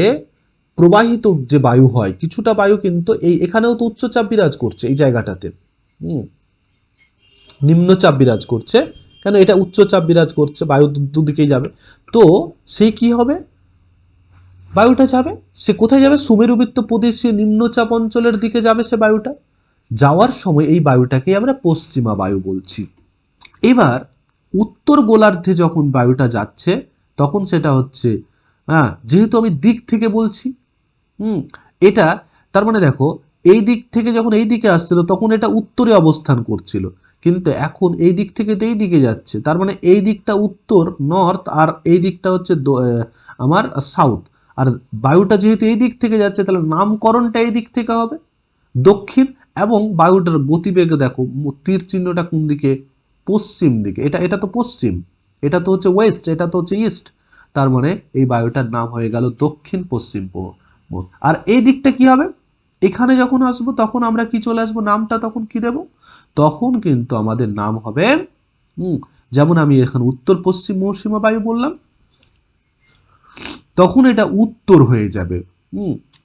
প্রবাহিত যে বায়ু হয়, কিছুটা বায়ু কিন্তু এখানেও তো উচ্চচাপ বিরাজ করছে, এই জায়গাটাতে নিম্নচাপ বিরাজ করছে, কেন এটা উচ্চচাপ বিরাজ করছে, বায়ু দুদিকেই যাবে। তো সেই কি হবে, বায়ুটা যাবে, সে কোথায় যাবে, সুমেরুবৃত্ত প্রদেশীয় নিম্নচাপ অঞ্চলের দিকে যাবে সে বায়ুটা। যাওয়ার সময় এই বায়ুটাকে আমরা পশ্চিমা বায়ু বলছি। এবার উত্তর গোলার্ধে যখন বায়ুটা যাচ্ছে তখন সেটা হচ্ছে, যেহেতু আমি দিক থেকে বলছি, হুম, এটা তার মানে দেখো, এই দিক থেকে যখন এই দিকে আসছিল তখন এটা উত্তরে অবস্থান করছিল, কিন্তু এখন এই দিক থেকে তো এই দিকে যাচ্ছে, তার মানে এই দিকটা উত্তর নর্থ, আর এই দিকটা হচ্ছে আমার সাউথ। আর বায়ুটা যেহেতু এই দিক থেকে যাচ্ছে, তাহলে নামকরণটা এই দিক থেকে হবে দক্ষিণ। এবং বায়ুটার গতিবেগ দেখো, তীর চিহ্নটা কোন দিকে, পশ্চিম দিকে, এটা এটা তো পশ্চিম, এটা তো হচ্ছে ওয়েস্ট, এটা তো হচ্ছে ইস্ট, তার মানে এই বায়ুটার নাম হয়ে গেল দক্ষিণ পশ্চিম পূর্ব। আর এই দিকটা কি হবে, এখানে যখন আসবো তখন আমরা কি চলে আসবো, নামটা তখন কি দেব, তখন কিন্তু আমাদের নাম হবে হুম, যেমন আমি এখানে উত্তর পশ্চিম মৌসুমী বায়ু বললাম, তখন এটা উত্তর হয়ে যাবে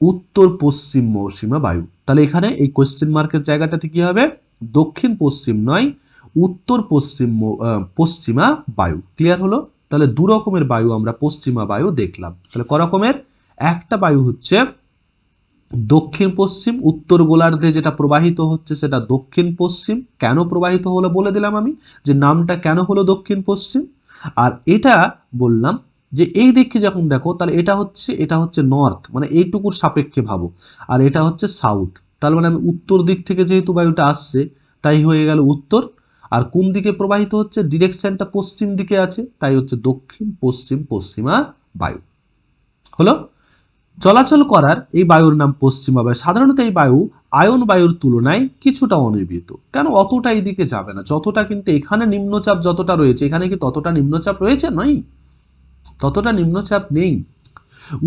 উত্তর পশ্চিম মৌসুমী বায়ু। তাহলে এখানে এই কোশ্চেন মার্কের জায়গাটাতে কি হবে, দক্ষিণ পশ্চিম নয়, উত্তর পশ্চিম পশ্চিমা বায়ু। ক্লিয়ার হলো? তাহলে দু রকমের বায়ু আমরা পশ্চিমা বায়ু দেখলাম। তাহলে ক রকমের, একটা বায়ু হচ্ছে দক্ষিণ পশ্চিম, উত্তর গোলার্ধে যেটা প্রবাহিত হচ্ছে সেটা দক্ষিণ পশ্চিম। কেন প্রবাহিত হলো বলে দিলাম আমি, যে নামটা কেন হলো দক্ষিণ পশ্চিম। আর এটা বললাম যে এই দিকে যখন দেখো, তাহলে এটা হচ্ছে নর্থ, মানে এইটুকুর সাপেক্ষে ভাবো, আর এটা হচ্ছে সাউথ। তার মানে আমি উত্তর দিক থেকে যেহেতু বায়ুটা আসছে, তাই হয়ে গেল উত্তর। আর কোন দিকে প্রবাহিত হচ্ছে, ডিরেকশনটা পশ্চিম দিকে আছে, তাই হচ্ছে দক্ষিণ পশ্চিম পশ্চিমা বায়ু। হলো? চলাচল করার এই বায়ুর নাম পশ্চিমা বায়ু। সাধারণত এই বায়ু আয়ন বায়ুর তুলনায় কিছুটা অনিয়মিত। কেন, অতটা এইদিকে যাবে না যতটা, কিন্তু এখানে নিম্নচাপ যতটা রয়েছে, এখানে কি ততটা নিম্নচাপ রয়েছে? নয়, ততটা নিম্নচাপ নেই।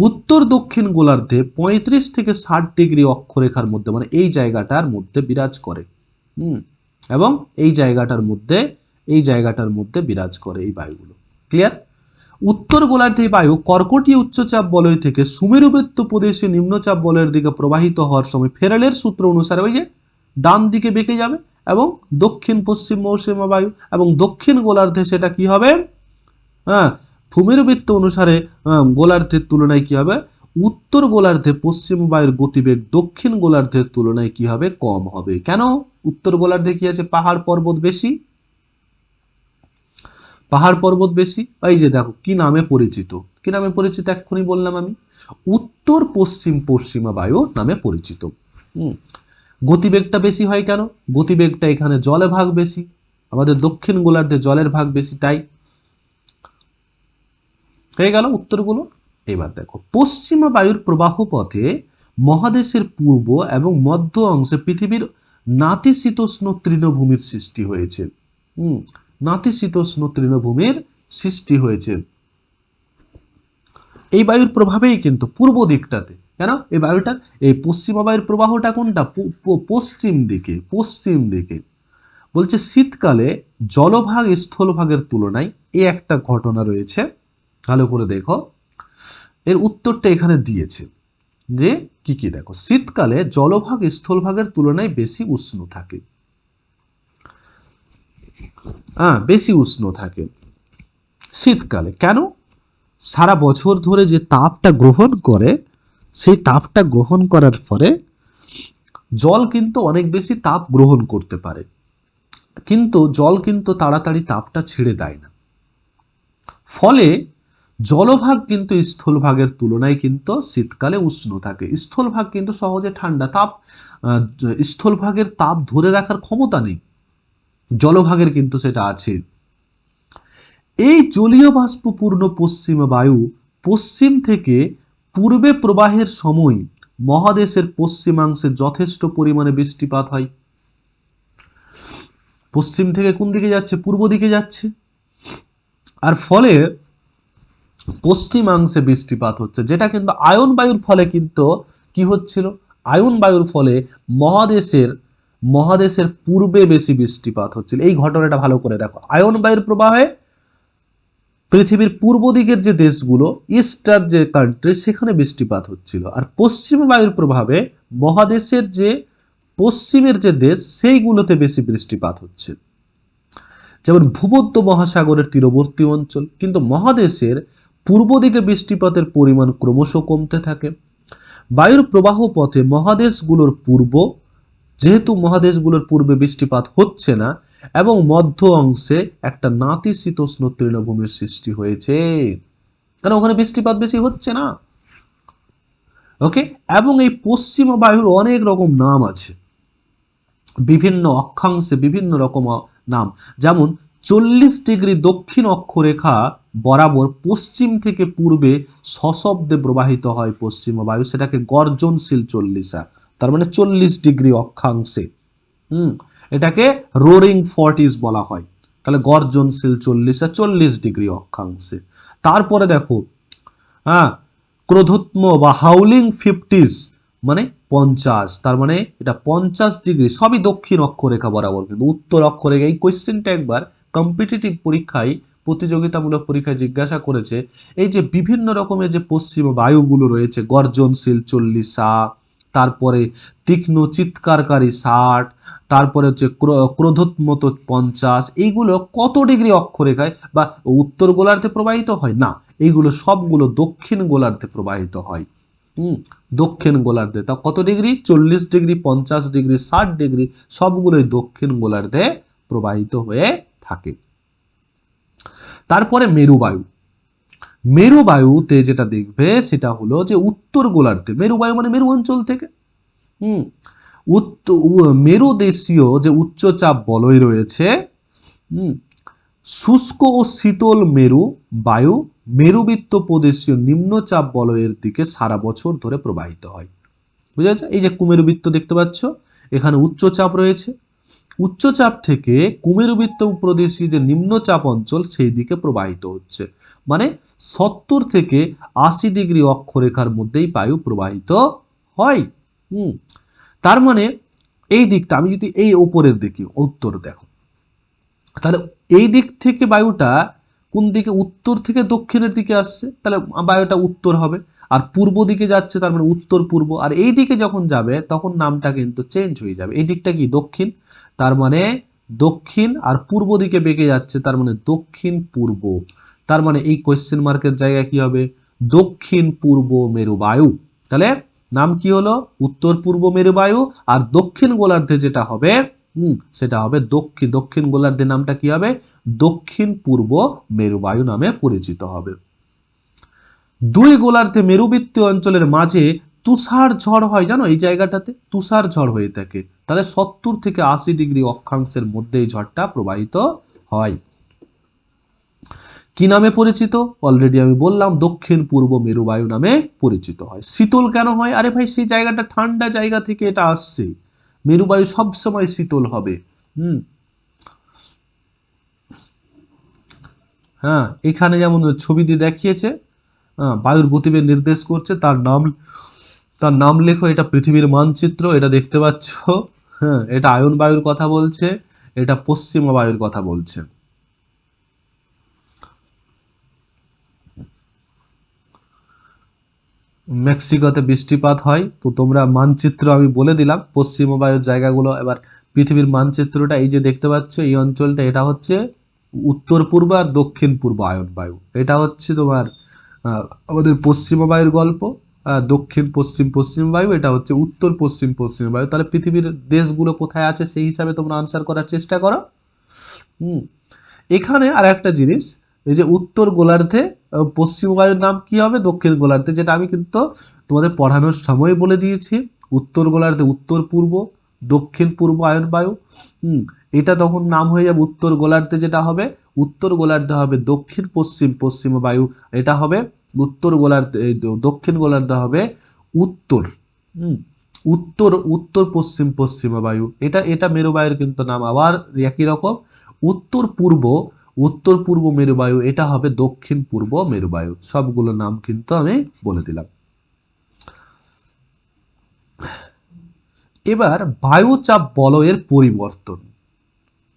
উত্তর দক্ষিণ গোলার্ধে 35 থেকে 60 ডিগ্রি অক্ষরেখার মধ্যে, মানে এই জায়গাটার মধ্যে বিরাজ করে। এবং এই জায়গাটার মধ্যে বিরাজ করে এই বায়ুগুলো। ক্লিয়ার? উত্তর গোলার্ধে বায়ু কর্কটীয় উচ্চচাপ বলয় থেকে সুমেরুবৃত্ত প্রদেশে নিম্নচাপ বলয়ের দিকে প্রবাহিত হওয়ার সময় ফেরেলের সূত্র অনুসারে ওই যে ডান দিকে বেঁকে যাবে, এবং দক্ষিণ পশ্চিম মৌসুমী বায়ু, এবং দক্ষিণ গোলার্ধে সেটা কি হবে, হ্যাঁ, ভূমিরবৃত্ত অনুসারে গোলার্ধের তুলনায় কি হবে, উত্তর গোলার্ধে পশ্চিম বায়ুর গতিবেগ দক্ষিণ গোলার্ধের তুলনায় কি হবে, কম হবে। কেন, উত্তর গোলার্ধে কি আছে, পাহাড় পর্বত বেশি, পাহাড় পর্বত বেশি। এই যে দেখো কি নামে পরিচিত, কি নামে পরিচিত এক্ষুনি বললাম আমি, উত্তর পশ্চিম পশ্চিমা বায়ু নামে পরিচিত। গতিবেগটা বেশি হয় কেন, গতিবেগটা এখানে জলে ভাগ বেশি, আমাদের দক্ষিণ গোলার্ধে জলের ভাগ বেশি, তাই। হয়ে গেল উত্তরগুলো। এবার দেখো, পশ্চিমা বায়ুর প্রবাহ পথে মহাদেশের পূর্ব এবং মধ্য অংশে পৃথিবীর নাতিশীতোষ্ণ তৃণভূমির সৃষ্টি হয়েছে। নাতিশীতোষ্ণ তৃণভূমির সৃষ্টি হয়েছে এই বায়ুর প্রভাবেই, কিন্তু পূর্ব দিকটাতে। কেন, এই বায়ুটা, এই পশ্চিমা বায়ুর প্রবাহটা কোনটা, পশ্চিম দিকে, পশ্চিম দিকে। বলছে শীতকালে জলভাগ স্থলভাগের তুলনায় এই একটা ঘটনা রয়েছে, ভালো করে দেখো, এর উত্তরটা এখানে দিয়েছে যে কি কি, দেখো, শীতকালে জলভাগ স্থলভাগের তুলনায় বেশি উষ্ণ থাকে, বেশি উষ্ণ থাকে শীতকালে। কেন, সারা বছর ধরে যে তাপটা গ্রহণ করে, সেই তাপটা গ্রহণ করার ফলে জল কিন্তু অনেক বেশি তাপ গ্রহণ করতে পারে, কিন্তু জল কিন্তু তাড়াতাড়ি তাপটা ছেড়ে দেয় না। ফলে জলভাগ কিন্তু স্থলভাগের তুলনায় কিন্তু শীতকালে উষ্ণ থাকে। স্থলভাগ কিন্তু সহজে ঠান্ডা, স্থলভাগের তাপ ধরে রাখার ক্ষমতা নেই, জলভাগের কিন্তু সেটা আছে। এই জলীয় বাষ্পপূর্ণ পশ্চিমা বায়ু পশ্চিম থেকে পূর্বে প্রবাহের সময় মহাদেশের পশ্চিমাংশে যথেষ্ট পরিমাণে বৃষ্টিপাত হয়। পশ্চিম থেকে কোন দিকে যাচ্ছে, পূর্ব দিকে যাচ্ছে, আর ফলে পশ্চিমাংশে বৃষ্টিপাত হচ্ছে, যেটা কিন্তু আয়ন বায়ুর ফলে কিন্তু কি হচ্ছিল, আয়ন বায়ুর ফলে মহাদেশের পূর্বে বেশি বৃষ্টিপাত হচ্ছিল। এই ঘটনাটা ভালো করে দেখো, আয়ন বায়ুর প্রবাহে পৃথিবীর পূর্ব দিকের যে দেশগুলো, ইস্টার যে কান্ট্রি, সেখানে বৃষ্টিপাত হচ্ছিল, আর পশ্চিম বায়ুর প্রভাবে মহাদেশের যে পশ্চিমের যে দেশ, সেইগুলোতে বেশি বৃষ্টিপাত হচ্ছে, যেমন ভূমধ্য মহাসাগরের তীরবর্তী অঞ্চল। কিন্তু মহাদেশের পূর্ব দিকে বৃষ্টিপাতের পরিমাণ ক্রমশ কমতে থাকে। বায়ুর প্রবাহ পথে যেহেতু মহাদেশগুলোর পূর্বে বৃষ্টিপাত হচ্ছে না, এবং মধ্য অংশে একটা নাতিশীতোষ্ণ তৃণভূমির সৃষ্টি হয়েছে, কারণ ওখানে বৃষ্টিপাত বেশি হচ্ছে না। ওকে, এবং এই পশ্চিমা বায়ুর অনেক রকম নাম আছে, বিভিন্ন অক্ষাংশে বিভিন্ন রকম নাম। যেমন 40 ডিগ্রি দক্ষিণ অক্ষরেখা বরাবর পশ্চিম থেকে পূর্বে সশব্দে প্রবাহিত হয় পশ্চিমা বায়ু, সেটাকে গর্জনশীল 40। তার মানে 40 ডিগ্রি অক্ষাংশে, এটাকে রোরিং 40s বলা হয়। তাহলে গর্জনশীল 40 অক্ষাংশে। তারপরে দেখো, হ্যাঁ, ক্রোধোত্ম বা হাউলিং 50s মানে 50, তার মানে এটা 50 ডিগ্রি, সবই দক্ষিণ অক্ষরেখা বরাবর, কিন্তু উত্তর অক্ষরেখা। এই কোয়েশ্চেনটা একবার কম্পিটিটিভ পরীক্ষায়, প্রতিযোগিতামূলক পরীক্ষায় জিজ্ঞাসা করেছে। এই যে বিভিন্ন রকমের যে পশ্চিম বায়ুগুলো রয়েছে, গর্জনশীল 40, তারপরে তীক্ষ্ণ চিৎকারকারী 60, তারপরে হচ্ছে ক্রোধোত্মত 50, এইগুলো কত ডিগ্রি অক্ষরেখায় বা উত্তর গোলার্ধে প্রবাহিত হয়? না, এইগুলো সবগুলো দক্ষিণ গোলার্ধে প্রবাহিত হয়। দক্ষিণ গোলার্ধে। তা কত ডিগ্রি? 40 ডিগ্রি, 50 ডিগ্রি, 60 ডিগ্রি, সবগুলোই দক্ষিণ গোলার্ধে প্রবাহিত হয়ে থাকে। তারপরে মেরুবায়ু। মেরুবায়ুতে যেটা দেখবে সেটা হলো যে উত্তর গোলার্ধে, মেরুবায়ু মানে মেরু অঞ্চল থেকে, মেরুদেশীয় যে উচ্চচাপ বলয় রয়েছে, শুষ্ক ও শীতল মেরু বায়ু মেরুবৃত্ত প্রদেশীয় নিম্নচাপ বলয়ের দিকে সারা বছর ধরে প্রবাহিত হয়। বুঝা যাচ্ছে? এই যে কুমেরুবৃত্ত দেখতে পাচ্ছ, এখানে উচ্চচাপ রয়েছে, উচ্চচাপ থেকে কুমেরুবৃত্ত প্রদেশীয় যে নিম্নচাপ অঞ্চল সেই দিকে প্রবাহিত হচ্ছে। মানে 70 থেকে 80 ডিগ্রি অক্ষরেখার মধ্যেই বায়ু প্রবাহিত হয়। তার মানে এই দিকটা, আমি যদি এই উপরের দিকে উত্তর দেখো, তাহলে এই দিক থেকে বায়ুটা কোন দিকে? উত্তর থেকে দক্ষিণের দিকে আসছে, তাহলে বায়ুটা উত্তর হবে। আর পূর্ব দিকে যাচ্ছে, তার মানে উত্তর পূর্ব। আর এই দিকে যখন যাবে তখন নামটা কিন্তু চেঞ্জ হয়ে যাবে। এই দিকটা কি? দক্ষিণ, তার মানে দক্ষিণ, আর পূর্ব দিকে বেঁকে যাচ্ছে, তার মানে দক্ষিণ পূর্ব। তার মানে এই কোয়েশ্চেন মার্কের জায়গায় কি হবে? দক্ষিণ পূর্ব মেরুবায়ু। তাহলে নাম কি হলো? উত্তর পূর্ব মেরুবায়ু। আর দক্ষিণ গোলার্ধে যেটা হবে, সেটা হবে দক্ষিণ গোলার্ধের নামটা কি হবে? দক্ষিণ পূর্ব মেরুবায়ু নামে পরিচিত হবে। দুই গোলার্ধে মেরুবৃত্তীয় অঞ্চলের মাঝে তুষার ঝড় হয়, জানো? এই জায়গাটাতে তুষার ঝড় হয়ে থাকে। তাহলে 70 থেকে 80 ডিগ্রি অক্ষাংশের মধ্যে এই ঝড়টা প্রবাহিত হয়। কি নামে পরিচিত? অলরেডি আমি বললাম, দক্ষিণ পূর্ব মেরুবায়ু নামে পরিচিত হয়। শীতল কেন হয়? আরে ভাই, সেই জায়গাটা ঠান্ডা জায়গা থেকে এটা আসছে, মেরুবায়ু সবসময় শীতল হবে। হ্যাঁ, এখানে যেমন ছবি দিয়ে দেখিয়েছে, বায়ুর গতিবেগ নির্দেশ করছে, তার নাম লেখো। এটা পৃথিবীর মানচিত্র, এটা দেখতে পাচ্ছ। হ্যাঁ, এটা আয়ন বায়ুর কথা বলছে, এটা পশ্চিমা বায়ুর কথা বলছে। মেক্সিকোতে বৃষ্টিপাত হয়, তো তোমরা মানচিত্র আমি বলে দিলাম পশ্চিমা বায়ুর জায়গাগুলো। এবার পৃথিবীর মানচিত্রটা এই যে দেখতে পাচ্ছ, এই অঞ্চলটা, এটা হচ্ছে উত্তর পূর্ব আর দক্ষিণ পূর্ব আয়ন বায়ু। এটা হচ্ছে তোমার আমাদের পশ্চিমা বায়ুর গল্প। দক্ষিণ পশ্চিম পশ্চিম বায়ু, এটা হচ্ছে উত্তর পশ্চিম পশ্চিম বায়ু। তাহলে পৃথিবীর দেশগুলো কোথায় আছে সেই হিসাবে তোমরা আনসার করার চেষ্টা করো। এখানে আর একটা জিনিস, এই যে উত্তর গোলার্ধে পশ্চিম বায়ুর নাম কি হবে? দক্ষিণ গোলার্ধে, যেটা আমি কিন্তু তোমাদের পড়ানোর সময় বলে দিয়েছি। উত্তর গোলার্ধে উত্তর পূর্ব, দক্ষিণ পূর্ব আয়ন বায়ু। এটা তখন নাম হয়ে যাবে উত্তর গোলার্ধে, যেটা হবে উত্তর গোলার্ধে হবে দক্ষিণ পশ্চিম পশ্চিম বায়ু, এটা হবে উত্তর গোলার্ধে। দক্ষিণ গোলার্ধে হবে উত্তর উত্তর উত্তর পশ্চিম পশ্চিমা বায়ু। এটা মেরুবায়ুর কিন্তু নাম আবার একই রকম। উত্তর পূর্ব মেরুবায়ু, এটা হবে দক্ষিণ পূর্ব মেরুবায়ু। সবগুলো নাম কিন্তু আমি বলে দিলাম। এবার বায়ুচাপ বলয়ের পরিবর্তন।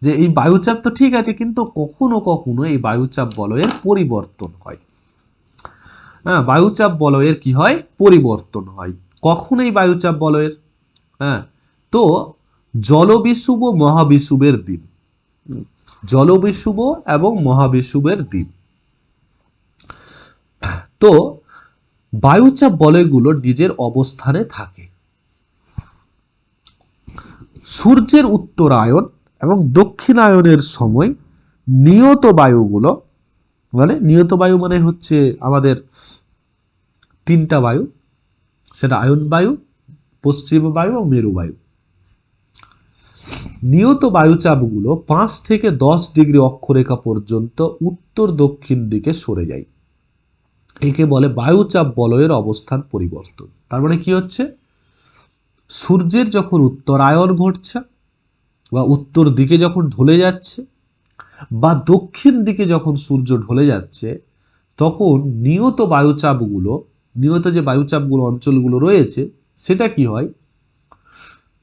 যে এই বায়ুচাপ তো ঠিক আছে, কিন্তু কখনো কখনো এই বায়ুচাপ বলয়ের পরিবর্তন হয়। হ্যাঁ, বায়ুচাপ বলয়ের কি হয়? পরিবর্তন হয়। কখন এই বায়ুচাপ বলয়ের? হ্যাঁ, তো জলবিষুব মহাবিষুবের দিন, জলবিষুব এবং মহাবিষুবের দিন। তো বায়ুচাপ বলয়গুলো নিজের অবস্থানে থাকে। সূর্যের উত্তরায়ণ এবং দক্ষিণায়নের সময় নিয়ত বায়ুগুলো, মানে নিয়ত বায়ু মানে হচ্ছে আমাদের তিনটা বায়ু, সেটা আয়ন বায়ু, পশ্চিম বায়ু এবং মেরু বায়ু। নিয়ত বায়ুচাপগুলো 5 থেকে 10 ডিগ্রি অক্ষরেখা পর্যন্ত উত্তর দক্ষিণ দিকে সরে যায়। একে বলে বায়ুচাপ বলয়ের অবস্থান পরিবর্তন। তার মানে কি হচ্ছে, সূর্যের যখন উত্তরায়ণ ঘটছে বা উত্তর দিকে যখন ঢলে যাচ্ছে বা দক্ষিণ দিকে যখন সূর্য ঢলে যাচ্ছে, তখন নিয়ত বায়ুচাপগুলো, নিয়ত যে বায়ুচাপগুলো অঞ্চলগুলো রয়েছে, সেটা কি হয়,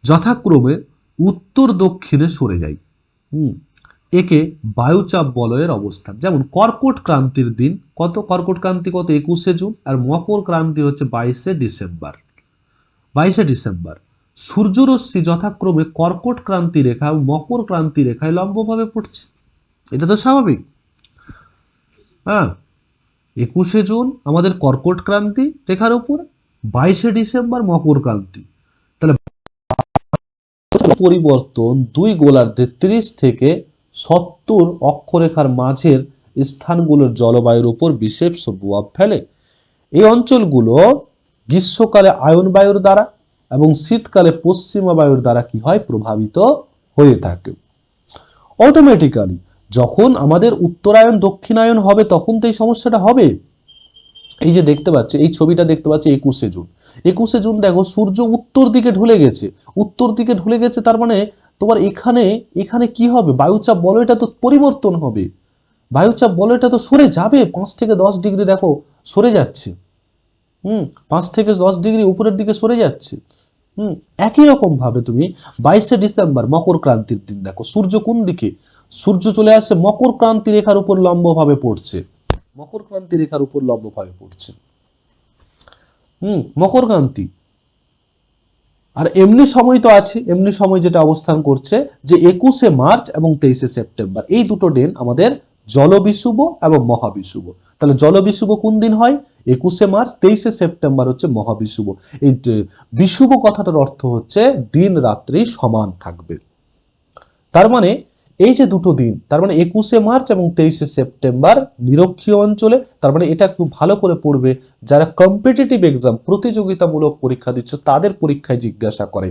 যথাক্রমে উত্তর দক্ষিণে সরে যায়। একে বায়ুচাপ বলয়ের অবস্থান। যেমন কর্কট ক্রান্তির দিন কত, কর্কট ক্রান্তি কত, 21শে জুন, আর মকর ক্রান্তি হচ্ছে 22শে ডিসেম্বর। 22শে ডিসেম্বর সূর্যরশ্মি যথাক্রমে কর্কট ক্রান্তি রেখা ও মকর ক্রান্তি রেখায় লম্বভাবে পড়ছে। এটা তো স্বাভাবিক। হ্যাঁ, 21শে জুন আমাদের কর্কট ক্রান্তি রেখার উপর, 22শে ডিসেম্বর মকর ক্রান্তি। তাহলে পরিবর্তন দুই গোলার্ধে 30 থেকে 70 অক্ষরেখার মাঝের স্থানগুলোর জলবায়ুর উপর বিশেষ প্রভাব ফেলে। এই অঞ্চলগুলো গ্রীষ্মকালে আয়ন বায়ুর দ্বারা এবং শীতকালে পশ্চিমা বায়ুর দ্বারা কি হয়, প্রভাবিত হয়ে থাকে। অটোমেটিক্যালি যখন আমাদের উত্তরায়ণ দক্ষিণায়ন হবে তখন তো এই সমস্যাটা হবে। এই যে দেখতে পাচ্ছ, এই ছবিটা দেখতে পাচ্ছ 21শে জুন। 21শে জুন দেখো সূর্য উত্তর দিকে ঢুলে গেছে, উত্তর দিকে ঢুলে গেছে, তার মানে তোমার এখানে এখানে কি হবে, বায়ুচাপ বলয়টা তো পরিবর্তন হবে, বায়ুচাপ বলয়টা তো সরে যাবে, 5 থেকে 10 ডিগ্রি দেখো সরে যাচ্ছে। 5 থেকে 10 ডিগ্রি উপরের দিকে সরে যাচ্ছে। একই রকম ভাবে তুমি 22শে ডিসেম্বর মকর ক্রান্তির দিন দেখো, সূর্য কোন দিকে, সূর্য চলে আসছে মকর ক্রান্তি রেখার উপর লম্বভাবে পড়ছে, মকর ক্রান্তি রেখার উপর লম্বভাবে পড়ছে। মকর ক্রান্তি। আর এমনি সময় তো আছে, এমনি সময় যেটা অবস্থান করছে যে 21শে মার্চ এবং 23শে সেপ্টেম্বর, এই দুটো দিন আমাদের জলবিষুব এবং মহাবিষুব। তাহলে জলবিষুব কোন দিন হয়, 21শে মার্চ, 23শে সেপ্টেম্বর হচ্ছে মহাবিষুব। এই বিষুব কথাটার অর্থ হচ্ছে দিন রাত্রি সমান থাকবে। তার মানে এই যে দুটো দিন, তার মানে 21শে মার্চ এবং 23শে সেপ্টেম্বর নিরক্ষীয় অঞ্চলে, তার মানে এটা একটু ভালো করে পড়বে, যারা কম্পিটিটিভ এক্সাম প্রতিযোগিতামূলক পরীক্ষা দিচ্ছ তাদের পরীক্ষায় জিজ্ঞাসা করে।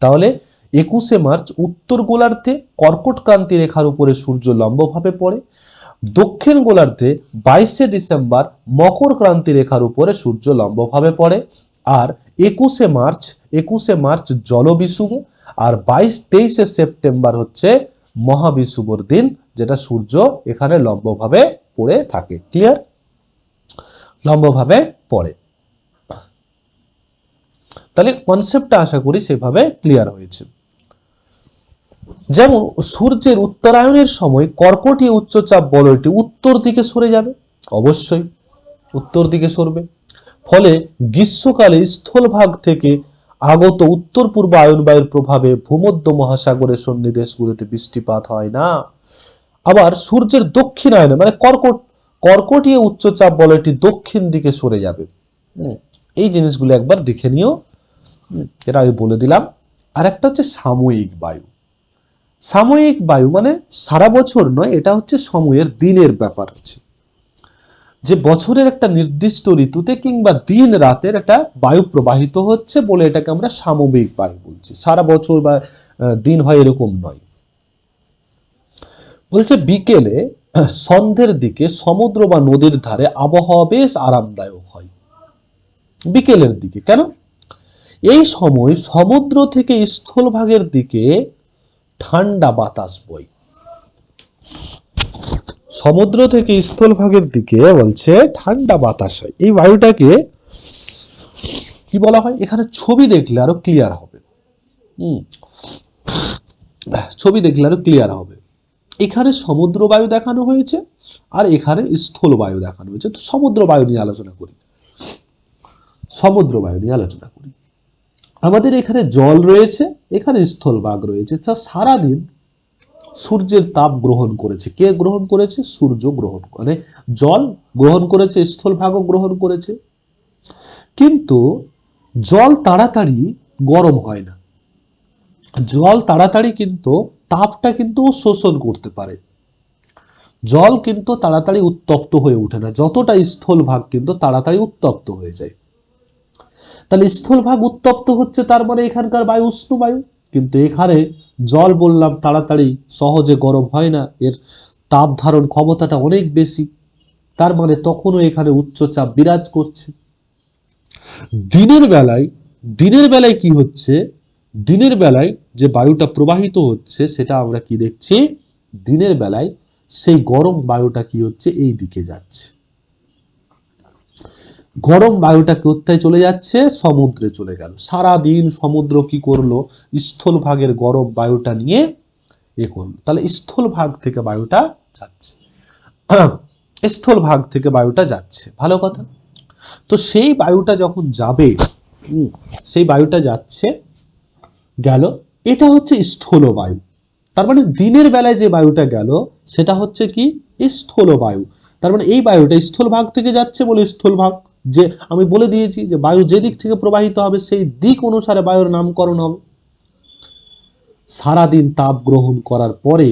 তাহলে 21শে মার্চ উত্তর গোলার্ধে কর্কট ক্রান্তি রেখার উপরে সূর্য লম্বভাবে পড়ে, দক্ষিণ গোলার্ধে 22শে ডিসেম্বর মকর ক্রান্তি রেখার উপরে সূর্য লম্বভাবে পড়ে, আর 21শে মার্চ জলবিষুব, আর 23শে সেপ্টেম্বর হচ্ছে মহাবিষুবর দিন, যেটা সূর্য এখানে লম্বভাবে পড়ে থাকে। ক্লিয়ার, লম্বভাবে পড়ে। তাহলে কনসেপ্টটা আশা করি সেভাবে ক্লিয়ার হয়েছে। যেমন সূর্যের উত্তরায়ণের সময় কর্কটীয় উচ্চচাপ বলয়টি উত্তর দিকে সরে যাবে, অবশ্যই উত্তর দিকে সরবে, ফলে গ্রীষ্মকালে স্থলভাগ থেকে আগত উত্তর পূর্ব আয়ন বায়ুর প্রভাবে ভূমধ্য মহাসাগরের সন্নিদেশগুলিতে বৃষ্টিপাত হয় না। আবার সূর্যের দক্ষিণায়নে মানে কর্কটীয় উচ্চচাপ বলয়টি দক্ষিণ দিকে সরে যাবে। এই জিনিসগুলো একবার দেখে নিও, এটা আমি বলে দিলাম। আর একটা হচ্ছে সাময়িক বায়ু। সাময়িক বায়ু মানে সারা বছর নয়, এটা হচ্ছে সময়ের, দিনের ব্যাপার আছে, যে বছরের একটা নির্দিষ্ট ঋতুতে কিংবা দিন রাতের একটা বায়ু প্রবাহিত হচ্ছে বলে এটাকে আমরা সাময়িক বায়ু বলছি, সারা বছর বা দিন হয় এরকম নয়। বলছে বিকেলে সন্ধ্যের দিকে সমুদ্র বা নদীর ধারে আবহাওয়া বেশ আরামদায়ক হয়। বিকেলের দিকে কেন, এই সময় সমুদ্র থেকে স্থলভাগের দিকে ঠান্ডা বাতাস বয়, সমুদ্র থেকে স্থলভাগের দিকে বলছে ঠান্ডা বাতাস হয়। এই বায়ুটাকে কি বলা হয়, এখানে ছবি দেখলে আরো ক্লিয়ার হবে। ছবি দেখলে আরো ক্লিয়ার হবে। এখানে সমুদ্র বায়ু দেখানো হয়েছে আর এখানে স্থল বায়ু দেখানো হয়েছে। তো সমুদ্র বায়ু নিয়ে আলোচনা করি, সমুদ্র বায়ু নিয়ে আলোচনা করি। আমাদের এখানে জল রয়েছে, এখানে স্থলভাগ রয়েছে। সারাদিন সূর্যের তাপ গ্রহণ করেছে, কে গ্রহণ করেছে, সূর্য গ্রহণ, মানে জল গ্রহণ করেছে, স্থলভাগও গ্রহণ করেছে। কিন্তু জল তাড়াতাড়ি গরম হয় না, জল তাড়াতাড়ি কিন্তু তাপটা কিন্তু শোষণ করতে পারে, জল কিন্তু তাড়াতাড়ি উত্তপ্ত হয়ে ওঠে না, যতটা স্থলভাগ কিন্তু তাড়াতাড়ি উত্তপ্ত হয়ে যায়। তাহলে স্থলভাগ উত্তপ্ত হচ্ছে, তার মানে এখানকার বায়ু উষ্ণ বায়ু। কিন্তু এখানে জল বললাম তাড়াতাড়ি সহজে গরম হয় না, এর তাপ ধারণ ক্ষমতাটা অনেক বেশি, তার মানে তখনও এখানে উচ্চচাপ বিরাজ করছে। দিনের বেলায় দিনের বেলায় কি হচ্ছে, দিনের বেলায় যে বায়ুটা প্রবাহিত হচ্ছে সেটা আমরা কি দেখছি, দিনের বেলায় সেই গরম বায়ুটা কি হচ্ছে, এই দিকে যাচ্ছে। গরম বায়ুটা কোথায় চলে যাচ্ছে, সমুদ্রে চলে গেল। সারা দিন সমুদ্র কি করলো, স্থলভাগের গরম বায়ুটা নিয়ে এ করলো। তাহলে স্থলভাগ থেকে বায়ুটা যাচ্ছে, স্থলভাগ থেকে বায়ুটা যাচ্ছে, ভালো কথা। তো সেই বায়ুটা যখন যাবে, সেই বায়ুটা যাচ্ছে গেল, এটা হচ্ছে স্থূল বায়ু। তার মানে দিনের বেলায় যে বায়ুটা গেল সেটা হচ্ছে কি, স্থূল বায়ু। তার মানে এই বায়ুটা স্থূল ভাগ থেকে যাচ্ছে বলে স্থূল ভাগ। যে আমি বলে দিয়েছি যে বায়ু যে দিক থেকে প্রবাহিত হবে সেই দিক অনুসারে বায়ুর নামকরণ হবে। সারাদিন তাপ গ্রহণ করার পরে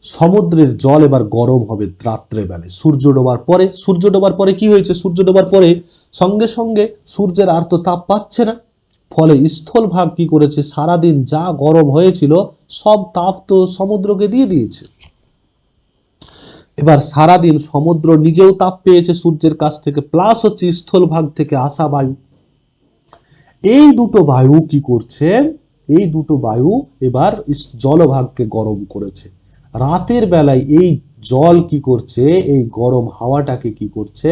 সমুদ্রের জল এবার গরম হবে রাত্রে বেলায়, সূর্য ডোবার পরে। সূর্য ডোবার পরে কি হয়েছে, সূর্য ডোবার পরে সঙ্গে সঙ্গে সূর্যের আর তো তাপ পাচ্ছে না, ফলে স্থল ভাগ কি করেছে, সারাদিন যা গরম হয়েছিল সব তাপ তো সমুদ্রকে দিয়ে দিয়েছে। এবার সারাদিন সমুদ্র নিজেও তাপ পেয়েছে সূর্যের কাছ থেকে, প্লাস হচ্ছে স্থল ভাগ থেকে আসা বায়ু। এই দুটো বায়ু কি করছে, এই দুটো বায়ু এবার জলভাগকে গরম করেছে। রাতের বেলায় এই জল কি করছে, এই গরম হাওয়াটাকে কি করছে,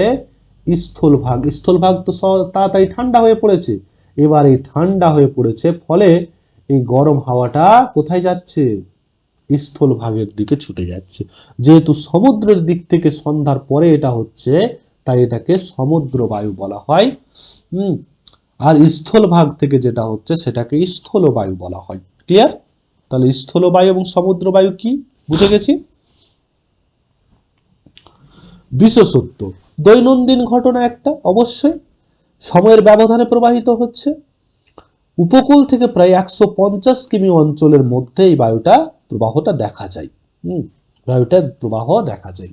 স্থলভাগ তো তাড়াতাড়ি ঠান্ডা হয়ে পড়েছে। এবার এই ঠান্ডা হয়ে পড়েছে, ফলে এই গরম হাওয়াটা কোথায় যাচ্ছে, স্থলভাগের দিকে ছুটে যাচ্ছে। যেহেতু সমুদ্রের দিক থেকে সন্ধ্যার পরে এটা হচ্ছে, তাই এটাকে সমুদ্র বায়ু বলা হয়। আর স্থলভাগ থেকে যেটা হচ্ছে সেটাকে স্থল বায়ু বলা হয়। ক্লিয়ার? তাহলে স্থল বায়ু এবং সমুদ্র বায়ু কি বুঝে গেছি। বিশেষত্ব, দৈনন্দিন ঘটনা একটা, অবশ্যই সময়ের ব্যবধানে প্রবাহিত হচ্ছে। উপকূল থেকে প্রায় 150 কিমি অঞ্চলের মধ্যে এই বায়ুটা প্রবাহটা দেখা যায়। বায়ুটার প্রবাহ দেখা যায়।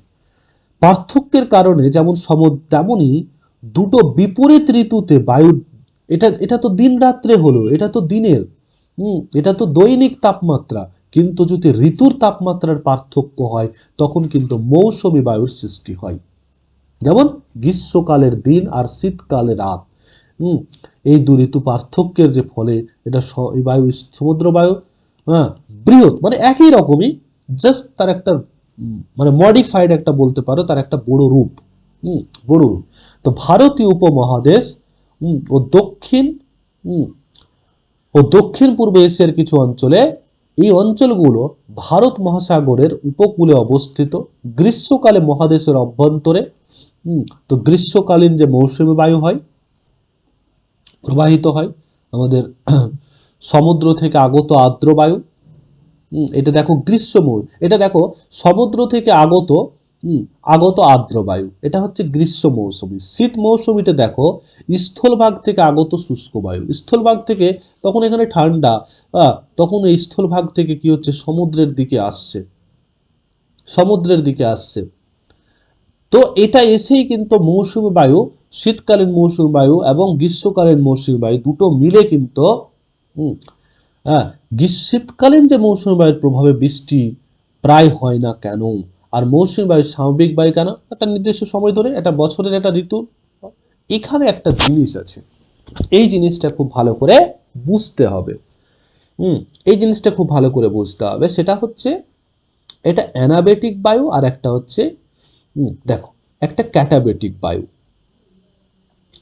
পার্থক্যের কারণে যেমন তেমনই দুটো বিপরীত ঋতুতে বায়ু, এটা তো দিন রাত্রে হলো, এটা তো দিনের, এটা তো দৈনিক তাপমাত্রা। কিন্তু যদি ঋতুর তাপমাত্রার পার্থক্য হয় তখন কিন্তু মৌসুমী বায়ুর সৃষ্টি হয়। যেমন গ্রীষ্মকালের দিন আর শীতকালের রাত, এই দু ঋতু পার্থক্যের যে ফলে এটা এই বায়ু, সমুদ্র বায়ু, হ্যাঁ, বৃহৎ মানে একই রকমই, জাস্ট তার একটা মানে মডিফাইড একটা বলতে পারো, তার একটা বড় রূপ, বড় রূপ। তো ভারতীয় উপমহাদেশ ও দক্ষিণ পূর্ব এশিয়ার কিছু অঞ্চলে, এই অঞ্চলগুলো ভারত মহাসাগরের উপকূলে অবস্থিত। গ্রীষ্মকালে মহাদেশের অভ্যন্তরে, তো গ্রীষ্মকালীন যে মৌসুমী বায়ু হয়, প্রবাহিত হয় আমাদের সমুদ্র থেকে আগত আর্দ্র বায়ু, এটা দেখো গ্রীষ্ম, এটা দেখো সমুদ্র থেকে আগত আর্দ্র বায়ু, এটা হচ্ছে গ্রীষ্ম মৌসুমী। শীত মৌসুমীতে দেখো স্থলভাগ থেকে আগত শুষ্ক বায়ু, স্থলভাগ থেকে, তখন এখানে ঠান্ডা, তখন এই স্থলভাগ থেকে কি হচ্ছে, সমুদ্রের দিকে আসছে, সমুদ্রের দিকে আসছে। তো এটা এসেই কিন্তু মৌসুমী বায়ু, শীতকালীন মৌসুমী বায়ু এবং গ্রীষ্মকালীন মৌসুমী বায়ু দুটো মিলে কিন্তু শীতকালীন যে মৌসুমী বায়ুর প্রভাবে বৃষ্টি প্রায় হয় না কেন, আর মৌসুমী বায়ু স্বাভাবিক বায়ু কেন, একটা নির্দিষ্ট সময় ধরে, একটা বছরের একটা ঋতু। এখানে একটা জিনিস আছে, এই জিনিসটা খুব ভালো করে বুঝতে হবে। এই জিনিসটা খুব ভালো করে বুঝতে হবে, সেটা হচ্ছে এটা অ্যানাবেটিক বায়ু আর একটা হচ্ছে দেখো একটা ক্যাটাবেটিক বায়ু।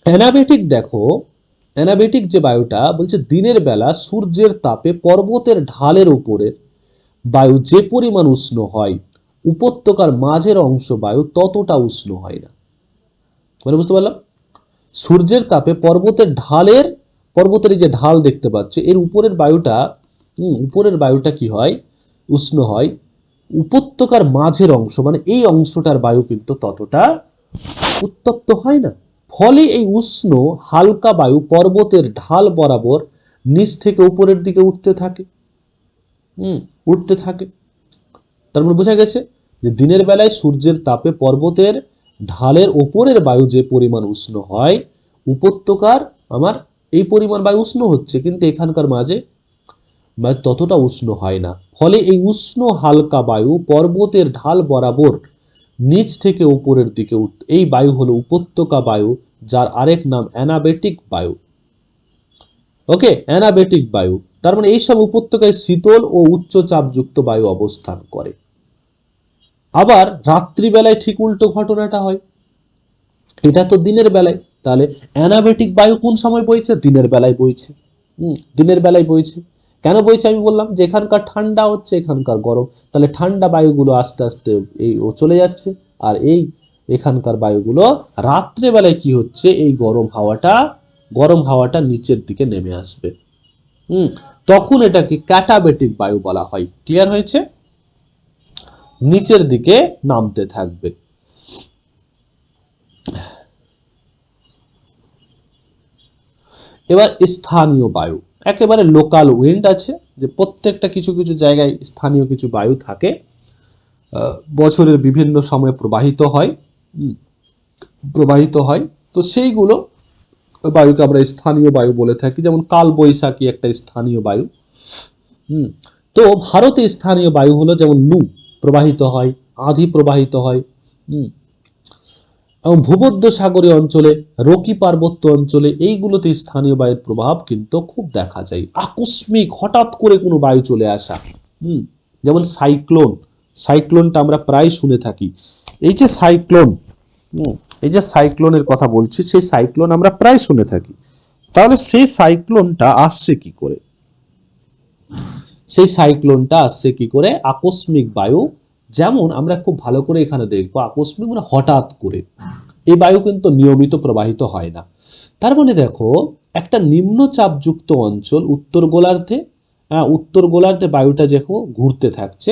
অ্যানাবেটিক দেখো, অ্যানাবেটিক যে বায়ুটা বলছে দিনের বেলা সূর্যের তাপে পর্বতের ঢালের উপরে বায়ু যে পরিমাণ উষ্ণ হয়, উপত্যকার মাঝের অংশ বায়ু ততটা উষ্ণ হয় না। মানে বুঝতে পারলাম, সূর্যের তাপে পর্বতের যে ঢাল দেখতে পাচ্ছ এর উপরের বায়ুটা কি হয়, উষ্ণ হয়। উপত্যকার মাঝের অংশ মানে এই অংশটার বায়ু কিন্তু ততটা উত্তপ্ত হয় না। ফলে এই উষ্ণ হালকা বায়ু পর্বতের ঢাল বরাবর নিচ থেকে উপরের দিকে উঠতে থাকে। তার মানে বোঝা গেছে যে দিনের বেলায় সূর্যের তাপে পর্বতের ঢালের ওপরের বায়ু যে পরিমাণ উষ্ণ হয়, উপত্যকার আমার এই পরিমাণ বায়ু উষ্ণ হচ্ছে, কিন্তু এখানকার মাঝে ততটা উষ্ণ হয় না। ফলে এই উষ্ণ হালকা বায়ু পর্বতের ঢাল বরাবর নিচ থেকে উপরের দিকে এই বায়ু হলো উপত্যকা বায়ু, যার আরেক নাম অ্যানাবেটিক বায়ু। ওকে, অ্যানাবেটিক বায়ু, তার মানে এইসব উপত্যকায় শীতল ও উচ্চচাপযুক্ত বায়ু অবস্থান করে। আবার রাত্রিবেলায় ঠিক উল্টো ঘটনাটা হয়। এটা তো দিনের বেলায়, তাহলে অ্যানাবেটিক বায়ু কোন সময় বইছে? দিনের বেলায় বইছে। দিনের বেলায় বইছে। কেন বইছে আমি বললাম যে এখানকার ঠান্ডা হচ্ছে, এখানকার গরম, তাহলে ঠান্ডা বায়ুগুলো আস্তে আস্তে এই ও চলে যাচ্ছে, আর এই এখানকার বায়ুগুলো রাত্রে বেলায় কি হচ্ছে, এই গরম হাওয়াটা নিচের দিকে নেমে আসবে। তখন এটাকে ক্যাটাবেটিক বায়ু বলা হয়। ক্লিয়ার হয়েছে? নিচের দিকে নামতে থাকবে। এবার স্থানীয় বায়ু, একেবারে লোকাল উইন্ড আছে, যে প্রত্যেকটা কিছু কিছু জায়গায় স্থানীয় কিছু বায়ু থাকে, বছরের বিভিন্ন সময়ে প্রবাহিত হয়। তো সেইগুলো বায়ুকে আমরা স্থানীয় বায়ু বলে থাকি। যেমন কাল বৈশাখী একটা স্থানীয় বায়ু। তো ভারতে স্থানীয় বায়ু হলো যেমন লু প্রবাহিত হয়, আঁধি প্রবাহিত হয়। এবং ভূমধ্যসাগরীয় অঞ্চলে, রকি পার্বত্য অঞ্চলে এইগুলোতে স্থানীয় বায়ুর প্রভাব কিন্তু খুব দেখা যায়। আকস্মিক হঠাৎ করে কোনো বায়ু চলে আসা, যেমন সাইক্লোনটা আমরা প্রায় শুনে থাকি। এই যে সাইক্লোনের কথা বলছি, সেই সাইক্লোন আমরা প্রায় শুনে থাকি। তাহলে সেই সাইক্লোনটা আসছে কি করে? আকস্মিক বায়ু, যেমন আমরা খুব ভালো করে এখানে দেখবো, আকস্মিক মানে হঠাৎ করে। এই বায়ু কিন্তু নিয়মিত প্রবাহিত হয় না। তার মানে দেখো, একটা নিম্নচাপযুক্ত অঞ্চল উত্তর গোলার্ধে বায়ুটা যখন ঘুরতে থাকছে,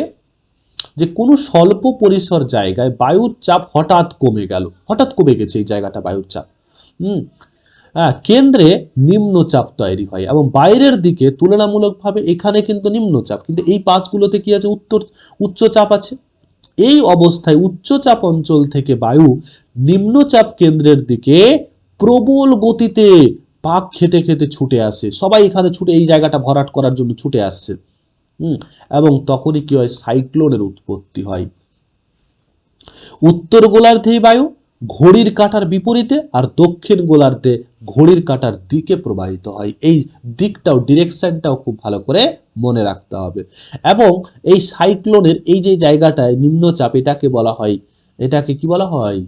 যে কোনো স্বল্প পরিসর জায়গায় বায়ুর চাপ হঠাৎ কমে গেছে এই জায়গাটা বায়ুর চাপ। কেন্দ্রে নিম্নচাপ তৈরি হয় এবং বাইরের দিকে তুলনামূলকভাবে এখানে কিন্তু নিম্নচাপ, কিন্তু এই পাশগুলোতে কি আছে? উচ্চচাপ আছে। এই অবস্থায় উচ্চচাপ অঞ্চল থেকে বায়ু নিম্নচাপ কেন্দ্রের দিকে প্রবল গতিতে পাক খেতে খেতে ছুটে আসে। সবাই এখানে ছুটে এই জায়গাটা ভরাট করার জন্য ছুটে আসছে। এবং তখনই কি হয়? সাইক্লোনের উৎপত্তি হয়। উত্তর গোলার্ধে বায়ু ঘড়ির কাঁটার বিপরীতে, আর দক্ষিণ গোলার্ধে ঘড়ির কাঁটার দিকে প্রবাহিত হয়। এই দিকটাও, ডিরেকশনটাও খুব ভালো করে মনে রাখতে হবে। এবং এই সাইক্লোনের এই যে জায়গাটায় নিম্নচাপ, এটাকে কি বলা হয়?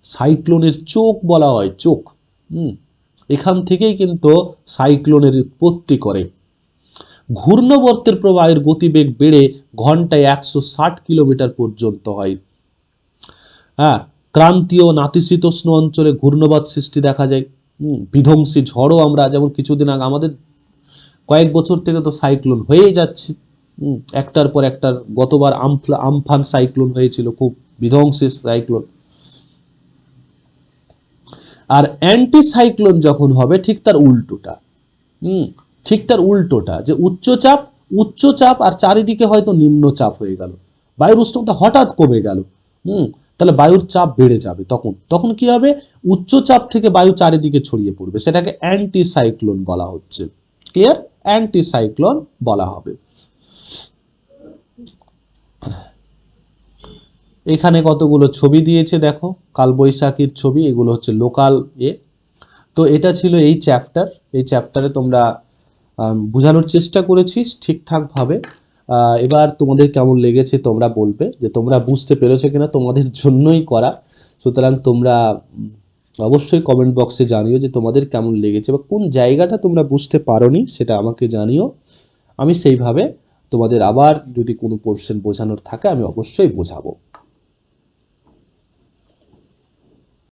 সাইক্লোনের চোখ বলা হয়, চোখ। এখান থেকেই কিন্তু সাইক্লোনের উৎপত্তি করে। ঘূর্ণবর্তের প্রবাহের গতিবেগ বেড়ে ঘন্টায় 160 কিলোমিটার পর্যন্ত হয়। ক্রান্তীয় নাতিশীতোষ্ণ অঞ্চলে ঘূর্ণবাত সৃষ্টি দেখা যায়। বিধ্বংসী ঝড়ও আমরা, যেমন কিছুদিন আগে আমাদের কয়েক বছর থেকে তো সাইক্লোন হয়েই যাচ্ছে, একটার পর একটার। গতবার আমফান সাইক্লোন হয়েছিল, খুব বিধ্বংসী সাইক্লোন। আর অ্যান্টি সাইক্লোন যখন হবে ঠিক তার উল্টোটা, যে উচ্চচাপ আর চারিদিকে হয়তো নিম্নচাপ হয়ে গেল, বায়ুর উষ্ণতা হঠাৎ কমে গেল, তাহলে বায়ুর চাপ বেড়ে যাবে। তখন কি হবে? উচ্চচাপ থেকে বায়ু চারিদিকে ছড়িয়ে পড়বে, সেটাকে অ্যান্টি সাইক্লোন বলা হচ্ছে। ক্লিয়ার? অ্যান্টি সাইক্লোন বলা হবে। এখানে কতগুলো ছবি দিয়েছে দেখো, কালবৈশাখীর ছবি, এগুলো হচ্ছে লোকাল তো এটা ছিল এই চ্যাপ্টারে তোমরা বোঝানোর চেষ্টা করেছি ঠিকঠাকভাবে। এবার তোমাদের কেমন লেগেছে তোমরা বলবে, যে তোমরা বুঝতে পেরেছো কিনা, তোমাদের জন্যই করা। সুতরাং তোমরা অবশ্যই কমেন্ট বক্সে জানিও যে তোমাদের কেমন লেগেছে, বা কোন জায়গাটা তোমরা বুঝতে পারোনি সেটা আমাকে জানিও। আমি সেইভাবে তোমাদের আবার যদি কোনো পোর্শন বোঝানোর থাকে আমি অবশ্যই বোঝাবো।